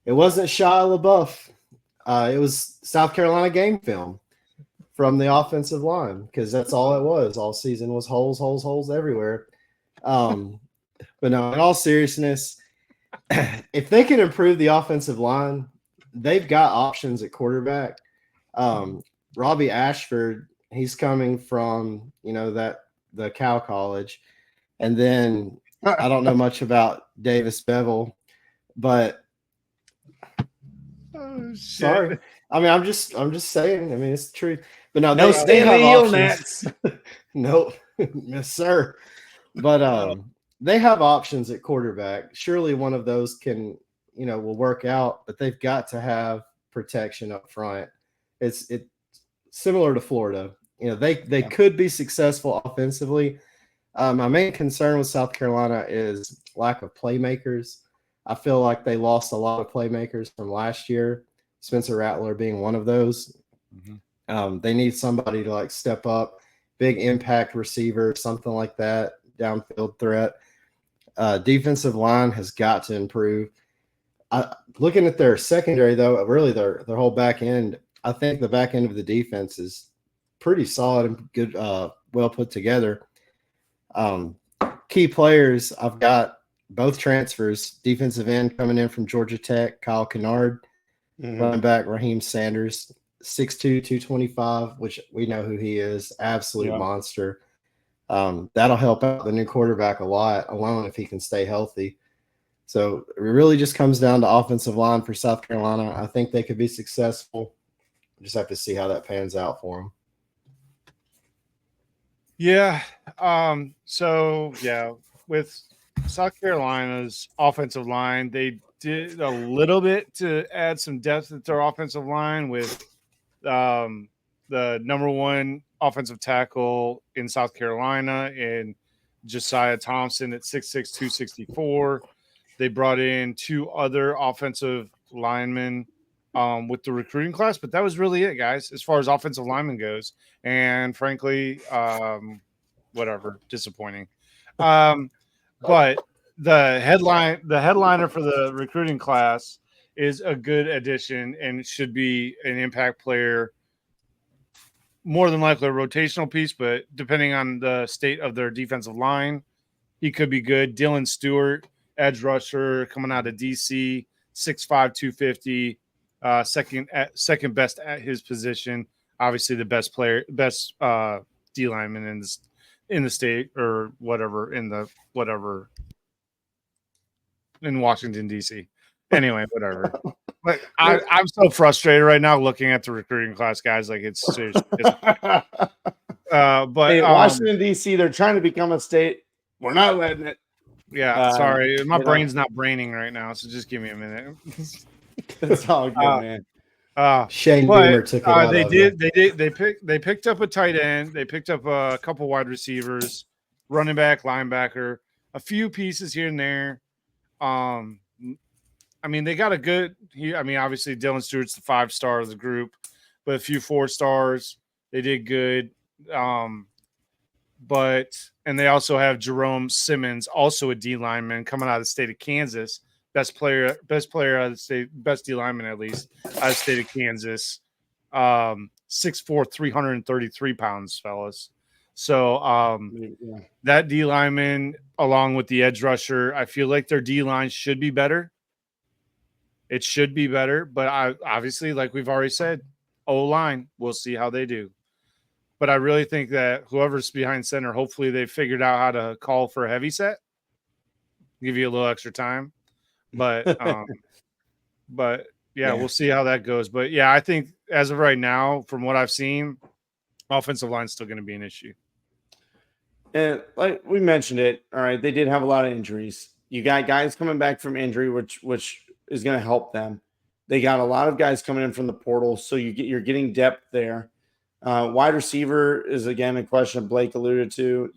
it wasn't Shia LaBeouf. It was South Carolina game film from the offensive line, because that's all it was. All season was holes everywhere. But no, in all seriousness, if they can improve the offensive line, they've got options at quarterback. Robbie Ashford, he's coming from, the Cal College. And then I don't know much about Davis Bevel, but sorry. I mean, I'm just saying. I mean, it's the truth. But no, they have options. No, yes, sir. But they have options at quarterback. Surely one of those can, will work out. But they've got to have protection up front. It's similar to Florida. They could be successful offensively. My main concern with South Carolina is lack of playmakers. I feel like they lost a lot of playmakers from last year, Spencer Rattler being one of those. Mm-hmm. They need somebody to step up, big impact receiver, something like that, downfield threat. Defensive line has got to improve. Looking at their secondary, though, really their whole back end, I think the back end of the defense is pretty solid and good, well put together. Key players, I've got both transfers. Defensive end coming in from Georgia Tech, Kyle Kennard. Running back, Raheem Sanders, 6'2", 225, which we know who he is. Absolute monster. That'll help out the new quarterback a lot alone if he can stay healthy. So it really just comes down to offensive line for South Carolina. I think they could be successful. Just have to see how that pans out for them. Yeah. With South Carolina's offensive line, they did a little bit to add some depth at their offensive line with the number one offensive tackle in South Carolina and Josiah Thompson at 6'6", 264. They brought in two other offensive linemen with the recruiting class, but that was really it, guys, as far as offensive linemen goes. And frankly, whatever, disappointing. But the headliner for the recruiting class is a good addition and should be an impact player, more than likely a rotational piece, but depending on the state of their defensive line, he could be good. Dylan Stewart, edge rusher, coming out of DC, 6'5", 250, second best at his position. Obviously the best D lineman in the state, or whatever, in Washington, D.C. Anyway, whatever. But I'm so frustrated right now looking at the recruiting class, guys. Like it's seriously. But hey, Washington D.C. They're trying to become a state. We're not letting it. Yeah, sorry, my brain's know. not braining right now, so just give me a minute. It's all good, man. Shane Beamer took it out they of did. you. They picked up a tight end. They picked up a couple wide receivers, running back, linebacker, a few pieces here and there. I mean, they got a good. Obviously Dylan Stewart's the 5-star of the group, but a few 4-stars. They did good. And they also have Jerome Simmons, also a D lineman coming out of the state of Kansas. Best player out of the state, best D lineman at least out of the state of Kansas. 6'4", 333 pounds, fellas. So that D lineman, along with the edge rusher, I feel like their D line should be better. It should be better, but obviously, like we've already said, O-line, we'll see how they do. But I really think that whoever's behind center, hopefully they figured out how to call for a heavy set, give you a little extra time. But yeah, we'll see how that goes. But yeah, I think as of right now, from what I've seen, offensive line's still going to be an issue. And like we mentioned it, all right, they did have a lot of injuries. You got guys coming back from injury, which is going to help them. They got a lot of guys coming in from the portal, so you're getting depth there. Wide receiver is again a question Blake alluded to.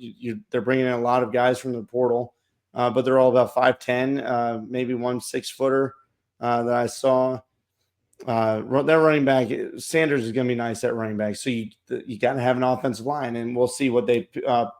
They're bringing in a lot of guys from the portal, but they're all about 5'10", maybe 1 6-footer that I saw. Their running back Sanders is going to be nice at running back. So you got to have an offensive line, and we'll see what they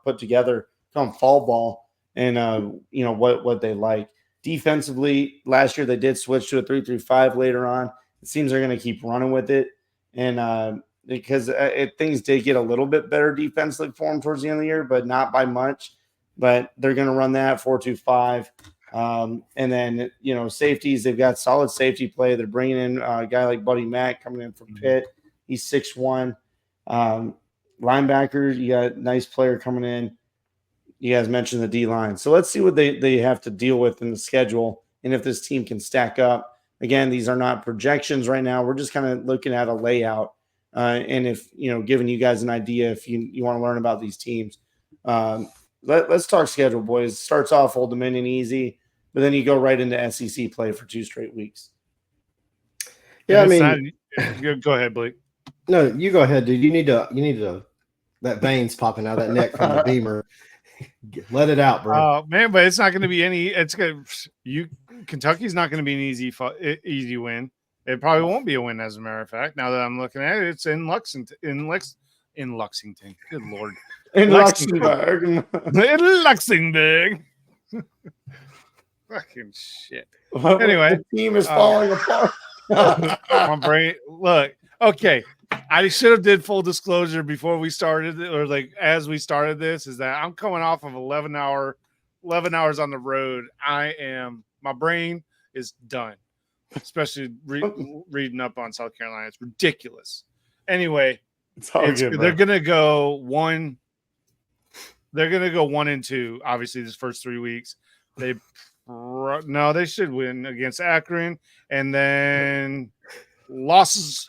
put together come fall ball, and what they like defensively. Last year they did switch to a 3-3-5 later on. It seems they're going to keep running with it, and because things did get a little bit better defensively for them towards the end of the year, but not by much. But they're going to run that 4-2-5. And then, safeties, they've got solid safety play. They're bringing in a guy like Buddy Mack coming in from Pitt. He's 6'1". Linebacker, you got a nice player coming in. You guys mentioned the D-line. So let's see what they have to deal with in the schedule and if this team can stack up. Again, these are not projections right now. We're just kind of looking at a layout. And if, giving you guys an idea if you want to learn about these teams. Let's talk schedule, boys. It starts off Old Dominion easy, but then you go right into SEC play for 2 straight weeks. Yeah, go ahead, Blake. No, you go ahead, dude. You need to that veins popping out of that neck from the Beamer. Let it out, bro. Oh man, but it's not going to be any. It's good. Kentucky's not going to be an easy win. It probably won't be a win, as a matter of fact. Now that I'm looking at it, it's in Lexington. In Lexington. Good Lord. In Luxembourg. In Luxembourg. Fucking shit. Anyway. The team is falling apart. My brain. Look. Okay. I should have did full disclosure before we started, or like as we started this, is that I'm coming off of 11 hours on the road. My brain is done. Especially reading up on South Carolina. It's ridiculous. Anyway, they're gonna go 1. They're gonna go 1-2. Obviously, this first 3 weeks. They should win against Akron, and then losses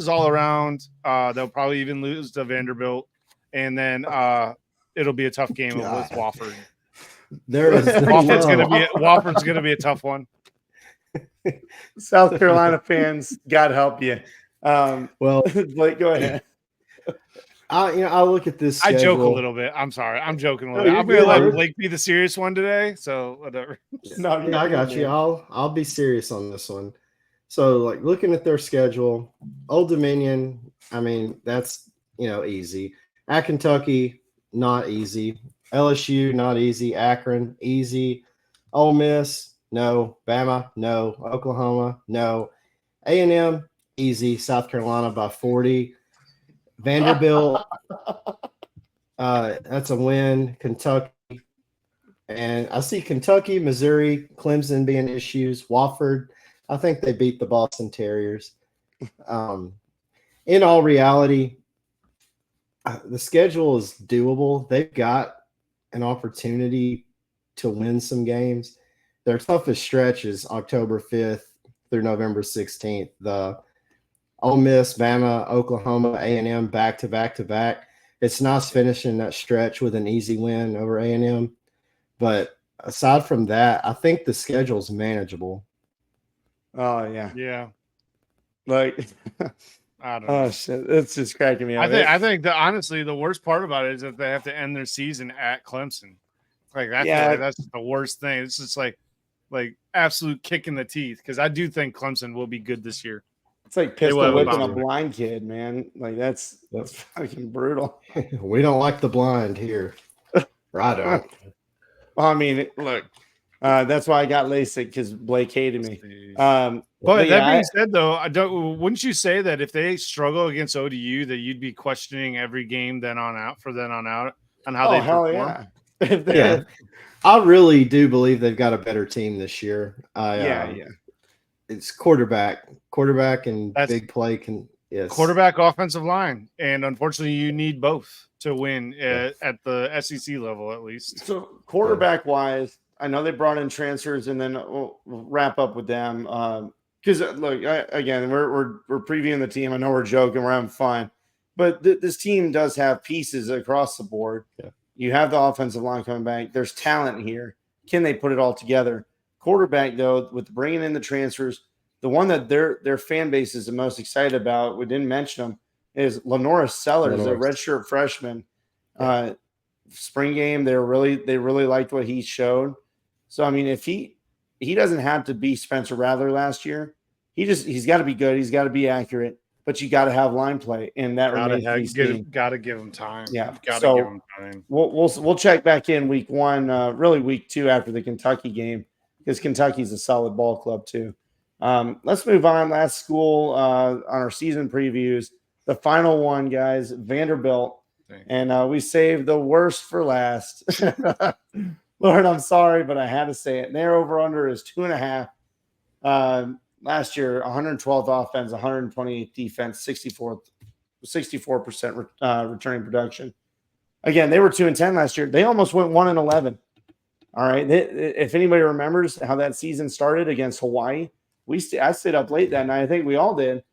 all around. They'll probably even lose to Vanderbilt, and then it'll be a tough game with Wofford. Wofford's gonna be a tough one. South Carolina fans, God help you. Well, Blake, go ahead. I look at this schedule. I joke a little bit. I'm sorry. I'm joking a little bit. I'm going to let Blake be the serious one today. So whatever. I got you. I'll be serious on this one. So like looking at their schedule, Old Dominion, that's easy. At Kentucky, not easy. LSU, not easy. Akron, easy. Ole Miss, no. Bama, no. Oklahoma, no. A&M, easy. South Carolina by 40. Vanderbilt, that's a win. Kentucky. And I see Kentucky, Missouri, Clemson being issues. Wofford, I think they beat the Boston Terriers. In all reality, the schedule is doable. They've got an opportunity to win some games. Their toughest stretch is October 5th through November 16th. The Ole Miss, Bama, Oklahoma, A&M back to back to back. It's nice finishing that stretch with an easy win over A&M. But aside from that, I think the schedule's manageable. Oh yeah. Yeah. Like I don't know. oh shit. It's just cracking me up. I think that honestly the worst part about it is that they have to end their season at Clemson. Like I feel like that's the worst thing. It's just like absolute kick in the teeth because I do think Clemson will be good this year. It's like pistol whipping a bounce. blind kid, man. Like that's fucking brutal. We don't like the blind here. Or I don't. Well, I mean, look, that's why I got LASIK because Blake hated me. But that being said, though, wouldn't you say that if they struggle against ODU, that you'd be questioning every game then on out on how they perform? Yeah. Yeah, I really do believe they've got a better team this year. Yeah. It's quarterback, and That's big play can. Yes, quarterback, offensive line, and unfortunately, you need both to win at the SEC level at least. So quarterback wise, I know they brought in transfers, and then we'll wrap up with them. Because look, again, we're previewing the team. I know we're joking, we're having fun, but this team does have pieces across the board. Yeah. You have the offensive line coming back. There's talent here. Can they put it all together? Quarterback, though, with bringing in the transfers, the one that their fan base is the most excited about, we didn't mention him, is Lenora Sellers, a redshirt freshman. Spring game, they really liked what he showed. So I mean, if he doesn't have to be Spencer Rattler last year, he's got to be good. He's got to be accurate. But you got to have line play, and that remains to be seen. Got to give him time. Yeah, got to give him time. We'll check back in week 1, really week 2 after the Kentucky game, because Kentucky's a solid ball club too. Let's move on. Last school on our season previews, the final one, guys, Vanderbilt, and we saved the worst for last. Lord, I'm sorry, but I had to say it. Their over under is 2.5. Last year, 112th offense, 128th defense, 64% returning production. Again, they were 2-10 last year. They almost went 1-11. All right. If anybody remembers how that season started against Hawaii, I stayed up late that night. I think we all did,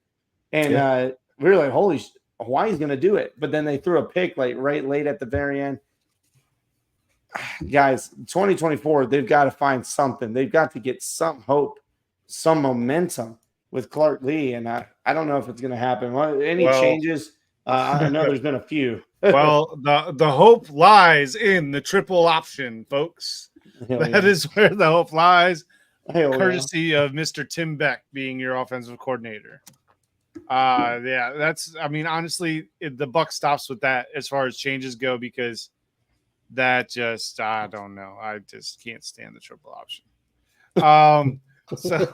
and we were like, "Holy, Hawaii's going to do it!" But then they threw a pick like right late at the very end. Guys, 2024, they've got to find something. They've got to get some hope, some momentum with Clark Lee, and I don't know if it's going to happen. Any changes? I know there's been a few. Well, the hope lies in the triple option, folks. That is where the hope lies. Courtesy of Mr. Tim Beck being your offensive coordinator. That's. I mean, honestly, the buck stops with that as far as changes go, because that just, I don't know. I just can't stand the triple option. So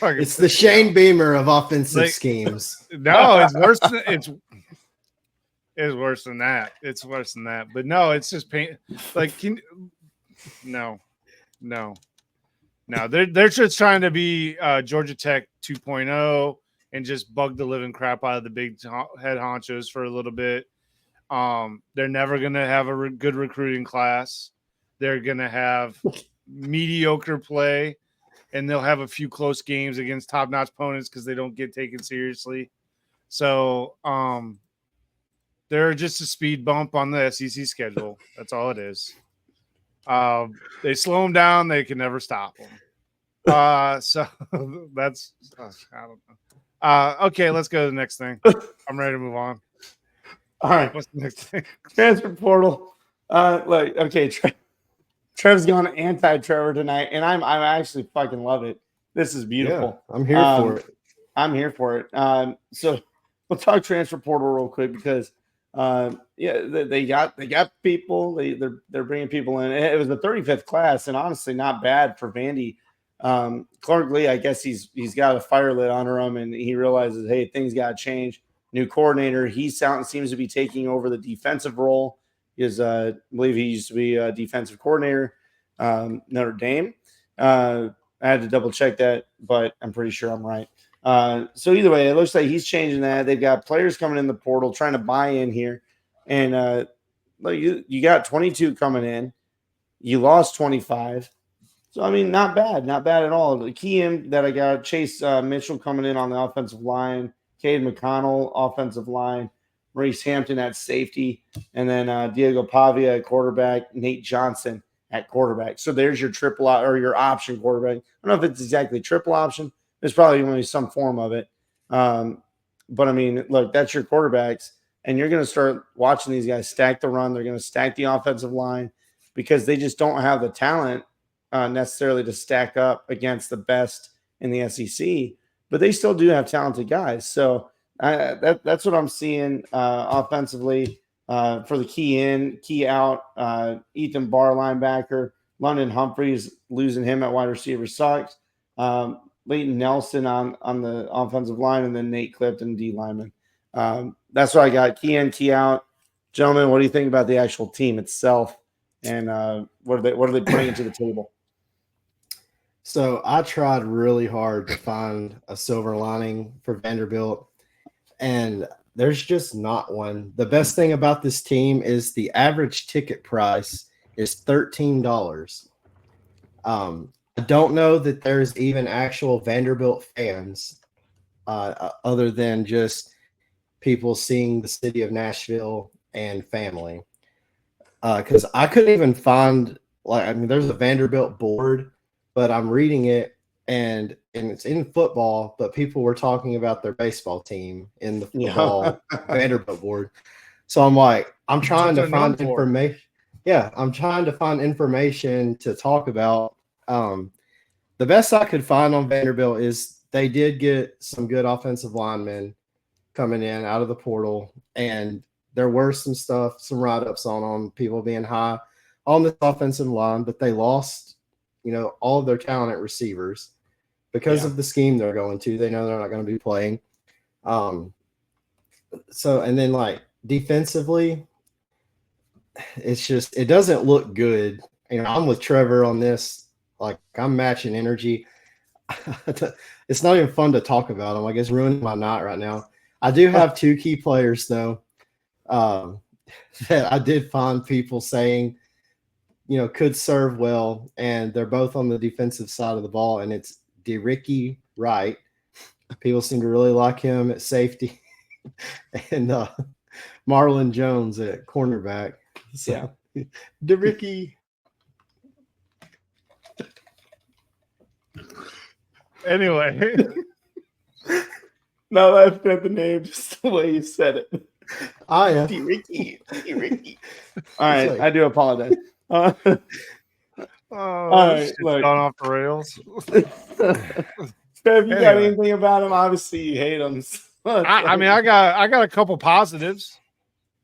it's the Shane Beamer of offensive schemes. No, it's worse than it's worse than that. It's worse than that. But no, it's just pain. Like, no. They're just trying to be Georgia Tech 2.0 and just bug the living crap out of the big head honchos for a little bit. They're never going to have a good recruiting class. They're going to have mediocre play, and they'll have a few close games against top-notch opponents because they don't get taken seriously. So they're just a speed bump on the SEC schedule. That's all it is. They slow them down. They can never stop them. So that's I don't know. Okay, let's go to the next thing. I'm ready to move on. All right. What's the next thing? Transfer portal. Trev's gone anti-Trevor tonight, and I'm actually fucking love it. This is beautiful. Yeah, I'm here for it. I'm here for it. So we'll talk transfer portal real quick because they got people. They're bringing people in. It was the 35th class, and honestly, not bad for Vandy. Clark Lee, I guess he's got a fire lit under him, and he realizes, hey, things got to change. New coordinator. He seems to be taking over the defensive role. I believe he used to be a defensive coordinator, Notre Dame. I had to double check that, but I'm pretty sure I'm right. So either way, it looks like he's changing that. They've got players coming in the portal trying to buy in here. And you got 22 coming in. You lost 25. So, I mean, not bad at all. The key in that I got Chase Mitchell coming in on the offensive line, Cade McConnell, offensive line, Maurice Hampton at safety, and then Diego Pavia at quarterback, Nate Johnson at quarterback. So there's your or your option quarterback. I don't know if it's exactly triple option. There's probably going to be some form of it. But I mean, look, that's your quarterbacks, and you're going to start watching these guys stack the run. They're going to stack the offensive line because they just don't have the talent necessarily to stack up against the best in the SEC, but they still do have talented guys. So that's what I'm seeing offensively for the key in, key out. Ethan Barr, linebacker. London Humphreys, losing him at wide receiver sucks. Leighton Nelson on the offensive line, and then Nate Clifton, D lineman. That's what I got. Key in, key out. Gentlemen, what do you think about the actual team itself, and what are they bringing to the table? So I tried really hard to find a silver lining for Vanderbilt, and there's just not one. The best thing about this team is the average ticket price is $13. I don't know that there's even actual Vanderbilt fans other than just people seeing the city of Nashville and family. Because I couldn't even find, there's a Vanderbilt board, but I'm reading it and it's in football, but people were talking about their baseball team in the football Vanderbilt board. So I'm trying to find information. Yeah, I'm trying to find information to talk about. The best I could find on Vanderbilt is they did get some good offensive linemen coming in out of the portal, and there were some write-ups on people being high on this offensive line, but they lost, all of their talent at receivers because of the scheme they're going to. They know they're not going to be playing. And then defensively, it doesn't look good. I'm with Trevor on this. I'm matching energy. It's not even fun to talk about them. It's ruining my night right now. I do have two key players though, that I did find people saying, could serve well, and they're both on the defensive side of the ball, and it's DeRicky Wright. People seem to really like him at safety, and Marlon Jones at cornerback. So, yeah. DeRicky. Anyway. No, that's not the name, just the way you said it. I am. DeRicky. All right, I do apologize. All right, gone off the rails. Have you got anything about him? Obviously, you hate him. I got a couple positives.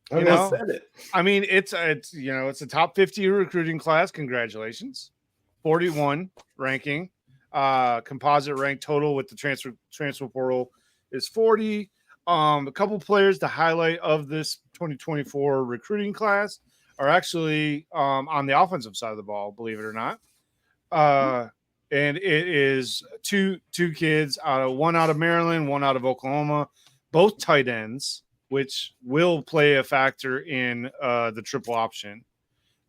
Said it. It's a top 50 recruiting class. Congratulations, 41 ranking. Composite rank total with the transfer portal is 40. A couple players to highlight of this 2024 recruiting class are actually on the offensive side of the ball, believe it or not. And it is two kids, one out of Maryland, one out of Oklahoma, both tight ends, which will play a factor in the triple option.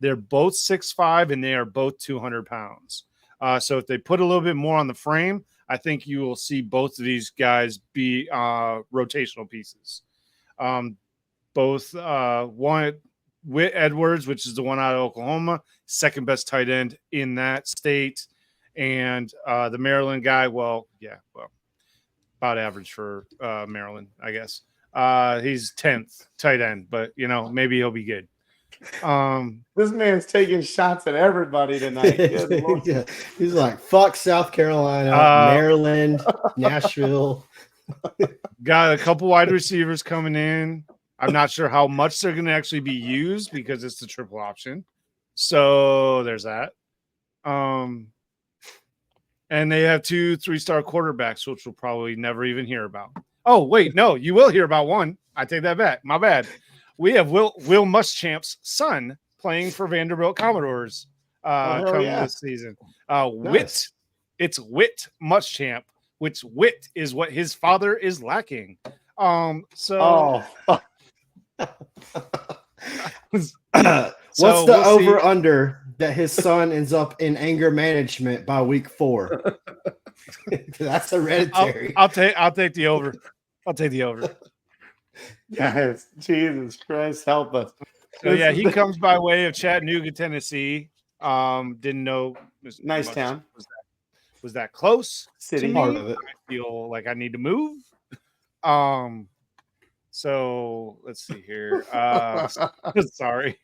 They're both 6'5", and they are both 200 pounds. So if they put a little bit more on the frame, I think you will see both of these guys be rotational pieces. Both one, Whit Edwards, which is the one out of Oklahoma, second best tight end in that state. And the Maryland guy, about average for Maryland, I guess. He's 10th tight end, but, maybe he'll be good. This man's taking shots at everybody tonight. Yeah. He's like, fuck South Carolina, Maryland, Nashville. Got a couple wide receivers coming in. I'm not sure how much they're going to actually be used because it's the triple option. So there's that. And they have 2 3-star quarterbacks, which we'll probably never even hear about. Oh, wait, no, you will hear about one. I take that back. My bad. We have Will Muschamp's son playing for Vanderbilt Commodores coming this season. Nice. It's Whit Muschamp, which wit is what his father is lacking. What's the over under that his son ends up in anger management by week 4. That's hereditary. I'll take the over. I'll take the over. Guys, Jesus Christ, help us. So yeah, he comes by way of Chattanooga, Tennessee. Didn't know. Nice town. Was that close? City. Part of it. I feel like I need to move. So let's see here. Sorry.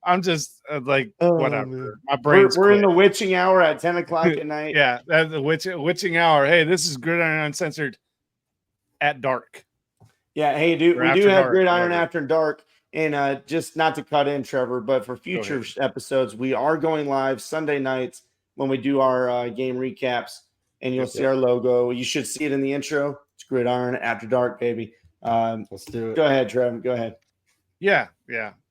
I'm just whatever. Man. My brain's We're in quit. the witching hour at 10 o'clock at night. Yeah, that's the witching hour. Hey, this is Gridiron Uncensored at dark. Yeah, hey, dude, Or we after do have dark, Gridiron whatever. After Dark. And just not to cut in, Trevor, but for future episodes, we are going live Sunday nights when we do our game recaps, and you'll see our logo. You should see it in the intro. It's Gridiron After Dark, baby. Let's do it. Go ahead, Trevor. Go ahead. Yeah.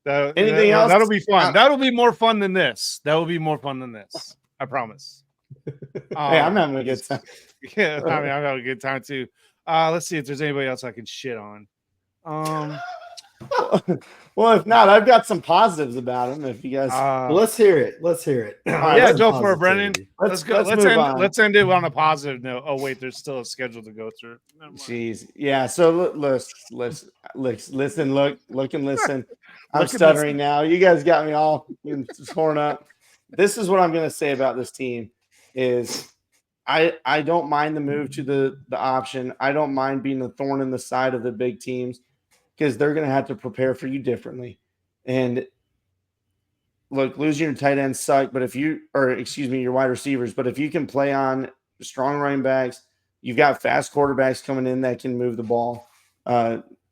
Anything else? That'll be fun. That'll be more fun than this. That will be more fun than this. I promise. Hey, I'm having a good time. Yeah, I mean, I'm having a good time too. Let's see if there's anybody else I can shit on. Well, if not, I've got some positives about him. If you guys, Let's hear it. yeah, go for it, Brennan. Let's go. Let's end it on a positive note. Oh wait, there's still a schedule to go through. Jeez, yeah. So listen, look and listen. I'm Look and stuttering now. You guys got me all torn up. This is what I'm going to say about this team: is I don't mind the move to the option. I don't mind being the thorn in the side of the big teams, because they're going to have to prepare for you differently. And look, losing your tight ends suck, but your wide receivers, but if you can play on strong running backs, you've got fast quarterbacks coming in that can move the ball.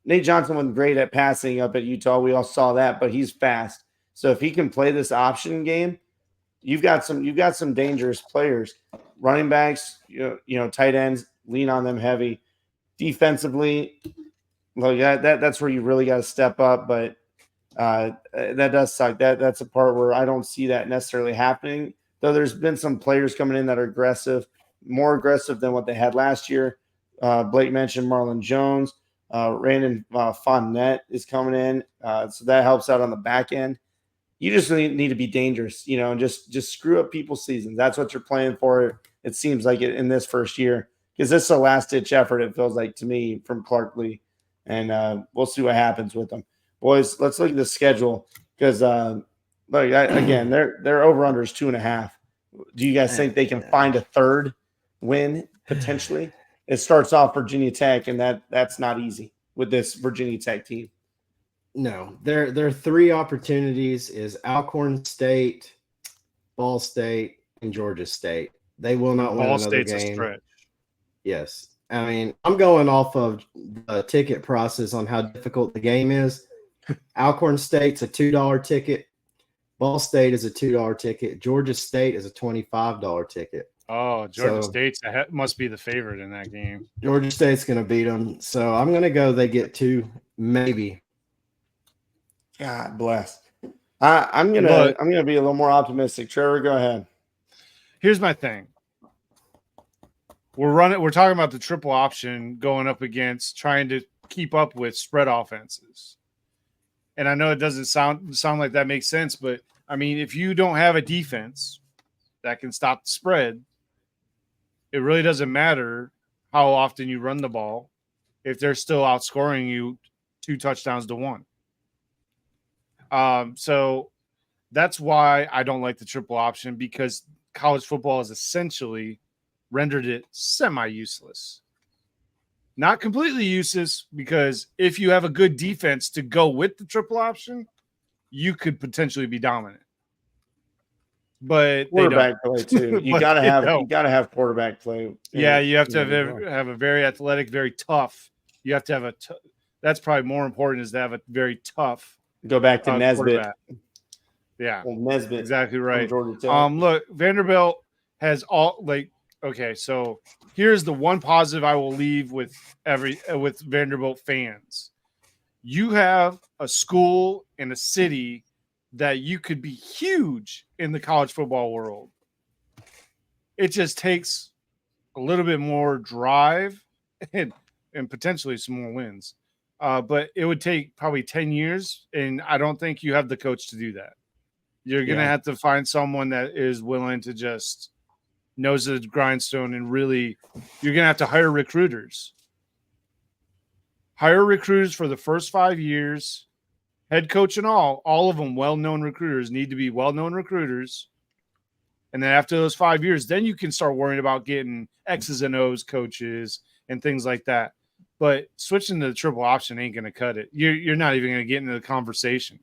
Nate Johnson was great at passing up at Utah. We all saw that, but he's fast. So if he can play this option game, you've got some dangerous players. Running backs, tight ends, lean on them heavy. Defensively, look, that's where you really got to step up, but that does suck. That's a part where I don't see that necessarily happening, though there's been some players coming in that are aggressive, more aggressive than what they had last year. Blake mentioned Marlon Jones. Brandon Fournette is coming in, so that helps out on the back end. You just need to be dangerous, and just screw up people's seasons. That's what you're playing for. It seems like it in this first year, because this is a last-ditch effort, it feels like to me, from Clark Lee. And we'll see what happens with them. Boys, let's look at the schedule, because again, their over-under is 2.5. Do you guys think they can find a third win potentially? It starts off Virginia Tech, and that's not easy with this Virginia Tech team. No, their 3 opportunities is Alcorn State, Ball State, and Georgia State. They will not win another State's game. A stretch. Yes. I mean, I'm going off of the ticket process on how difficult the game is. Alcorn State's a $2 ticket. Ball State is a $2 ticket. Georgia State is a $25 ticket. Oh, Georgia State must be the favorite in that game. Georgia State's going to beat them. So I'm going to go they get 2, maybe. God bless. I'm gonna be a little more optimistic. Trevor, go ahead. Here's my thing. We're talking about the triple option going up against trying to keep up with spread offenses. And I know it doesn't sound like that makes sense, but I mean, if you don't have a defense that can stop the spread, it really doesn't matter how often you run the ball if they're still outscoring you 2 touchdowns to 1. So that's why I don't like the triple option, because college football has essentially rendered it semi-useless. Not completely useless, because if you have a good defense to go with the triple option, you could potentially be dominant. But quarterback play too. You gotta have quarterback play. Yeah, you have to have a very athletic, very tough. You have to have that's probably more important, is to have a very tough. Go back to Nesbitt. Yeah, Nesbitt. Exactly right. Look, Vanderbilt has okay, so here's the one positive I will leave with Vanderbilt fans. You have a school in a city that you could be huge in the college football world. It just takes a little bit more drive and potentially some more wins. But it would take probably 10 years, and I don't think you have the coach to do that. You're going to Yeah. have to find someone that is willing to just nose the grindstone and really, you're going to have to hire recruiters. Hire recruiters for the first 5 years, head coach and all of them well-known recruiters need to be well-known recruiters. And then after those 5 years, then you can start worrying about getting X's and O's coaches and things like that. But switching to the triple option ain't going to cut it. You're not even going to get into the conversation.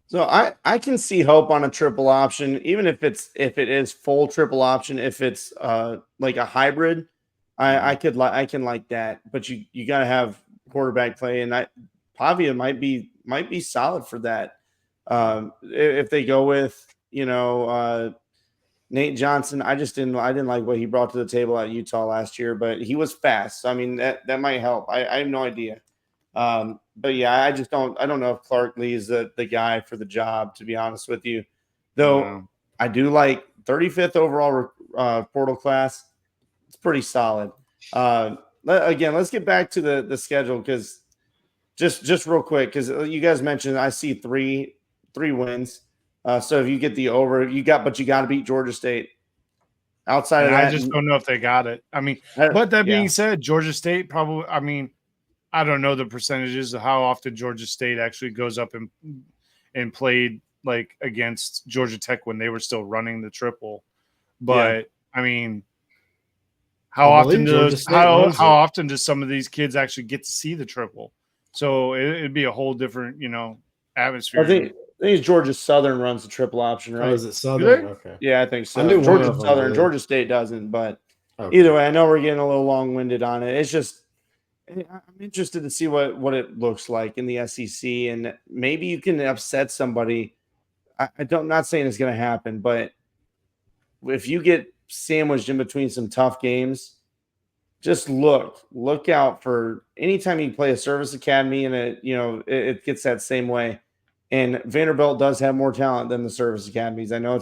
So I can see hope on a triple option, even if it is full triple option. If it's like a hybrid, I can like that. But you got to have quarterback play, and Pavia might be solid for that. If they go with Nate Johnson, I didn't like what he brought to the table at Utah last year, but he was fast. So, I mean that might help. I have no idea. But yeah, I don't know if Clark Lee is the guy for the job, to be honest with you. Though No. I do like 35th overall portal class. It's pretty solid. Let's get back to the schedule, because just real quick, because you guys mentioned I see three wins. So if you get the over, you got to beat Georgia State. Outside And of I that, just don't know if they got it. I mean, but that being said, Georgia State probably, I mean, I don't know the percentages of how often Georgia State actually goes up and played like against Georgia Tech when they were still running the triple. But I mean, how often do some of these kids actually get to see the triple? So it'd be a whole different, atmosphere. I think it's Georgia Southern runs the triple option, right? Oh, is it Southern? Okay. Yeah, I think so. I knew one Georgia of them Southern, did. Georgia State doesn't, but Okay. either way, I know we're getting a little long-winded on it. It's just I'm interested to see what it looks like in the SEC, and maybe you can upset somebody. I'm not saying it's going to happen, but if you get sandwiched in between some tough games, just look out for anytime you play a service academy, and it gets that same way. And Vanderbilt does have more talent than the service academies. I know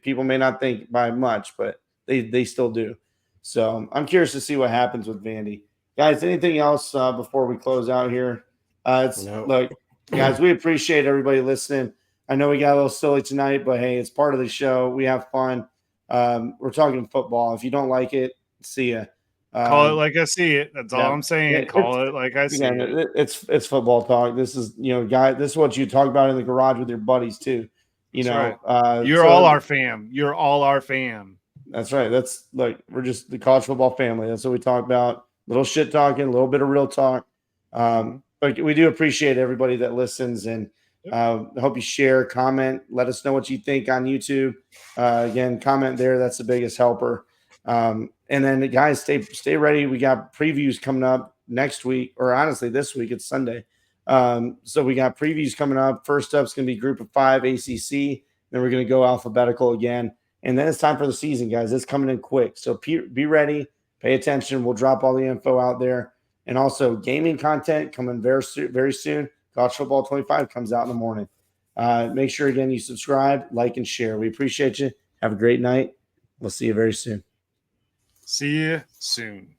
people may not think by much, but they still do. So I'm curious to see what happens with Vandy. Guys, anything else before we close out here? No. Look, guys, we appreciate everybody listening. I know we got a little silly tonight, but hey, it's part of the show. We have fun. We're talking football. If you don't like it, see ya. Call it like I see it. That's all I'm saying. Call it like I see it. It's football talk. This is this is what you talk about in the garage with your buddies too. Right. You're all our fam. You're all our fam. That's right. We're just the college football family. That's what we talk about. Little shit talking, a little bit of real talk. But we do appreciate everybody that listens, and I hope you share, comment, let us know what you think on YouTube. Again, comment there. That's the biggest helper. And then guys, stay ready. We got previews coming up next week, or honestly, this week. It's Sunday. So we got previews coming up. First up is going to be Group of 5 ACC. Then we're going to go alphabetical again. And then it's time for the season, guys. It's coming in quick. So be ready. Pay attention. We'll drop all the info out there. And also gaming content coming very soon. College Football 25 comes out in the morning. Make sure, again, you subscribe, like, and share. We appreciate you. Have a great night. We'll see you very soon. See you soon.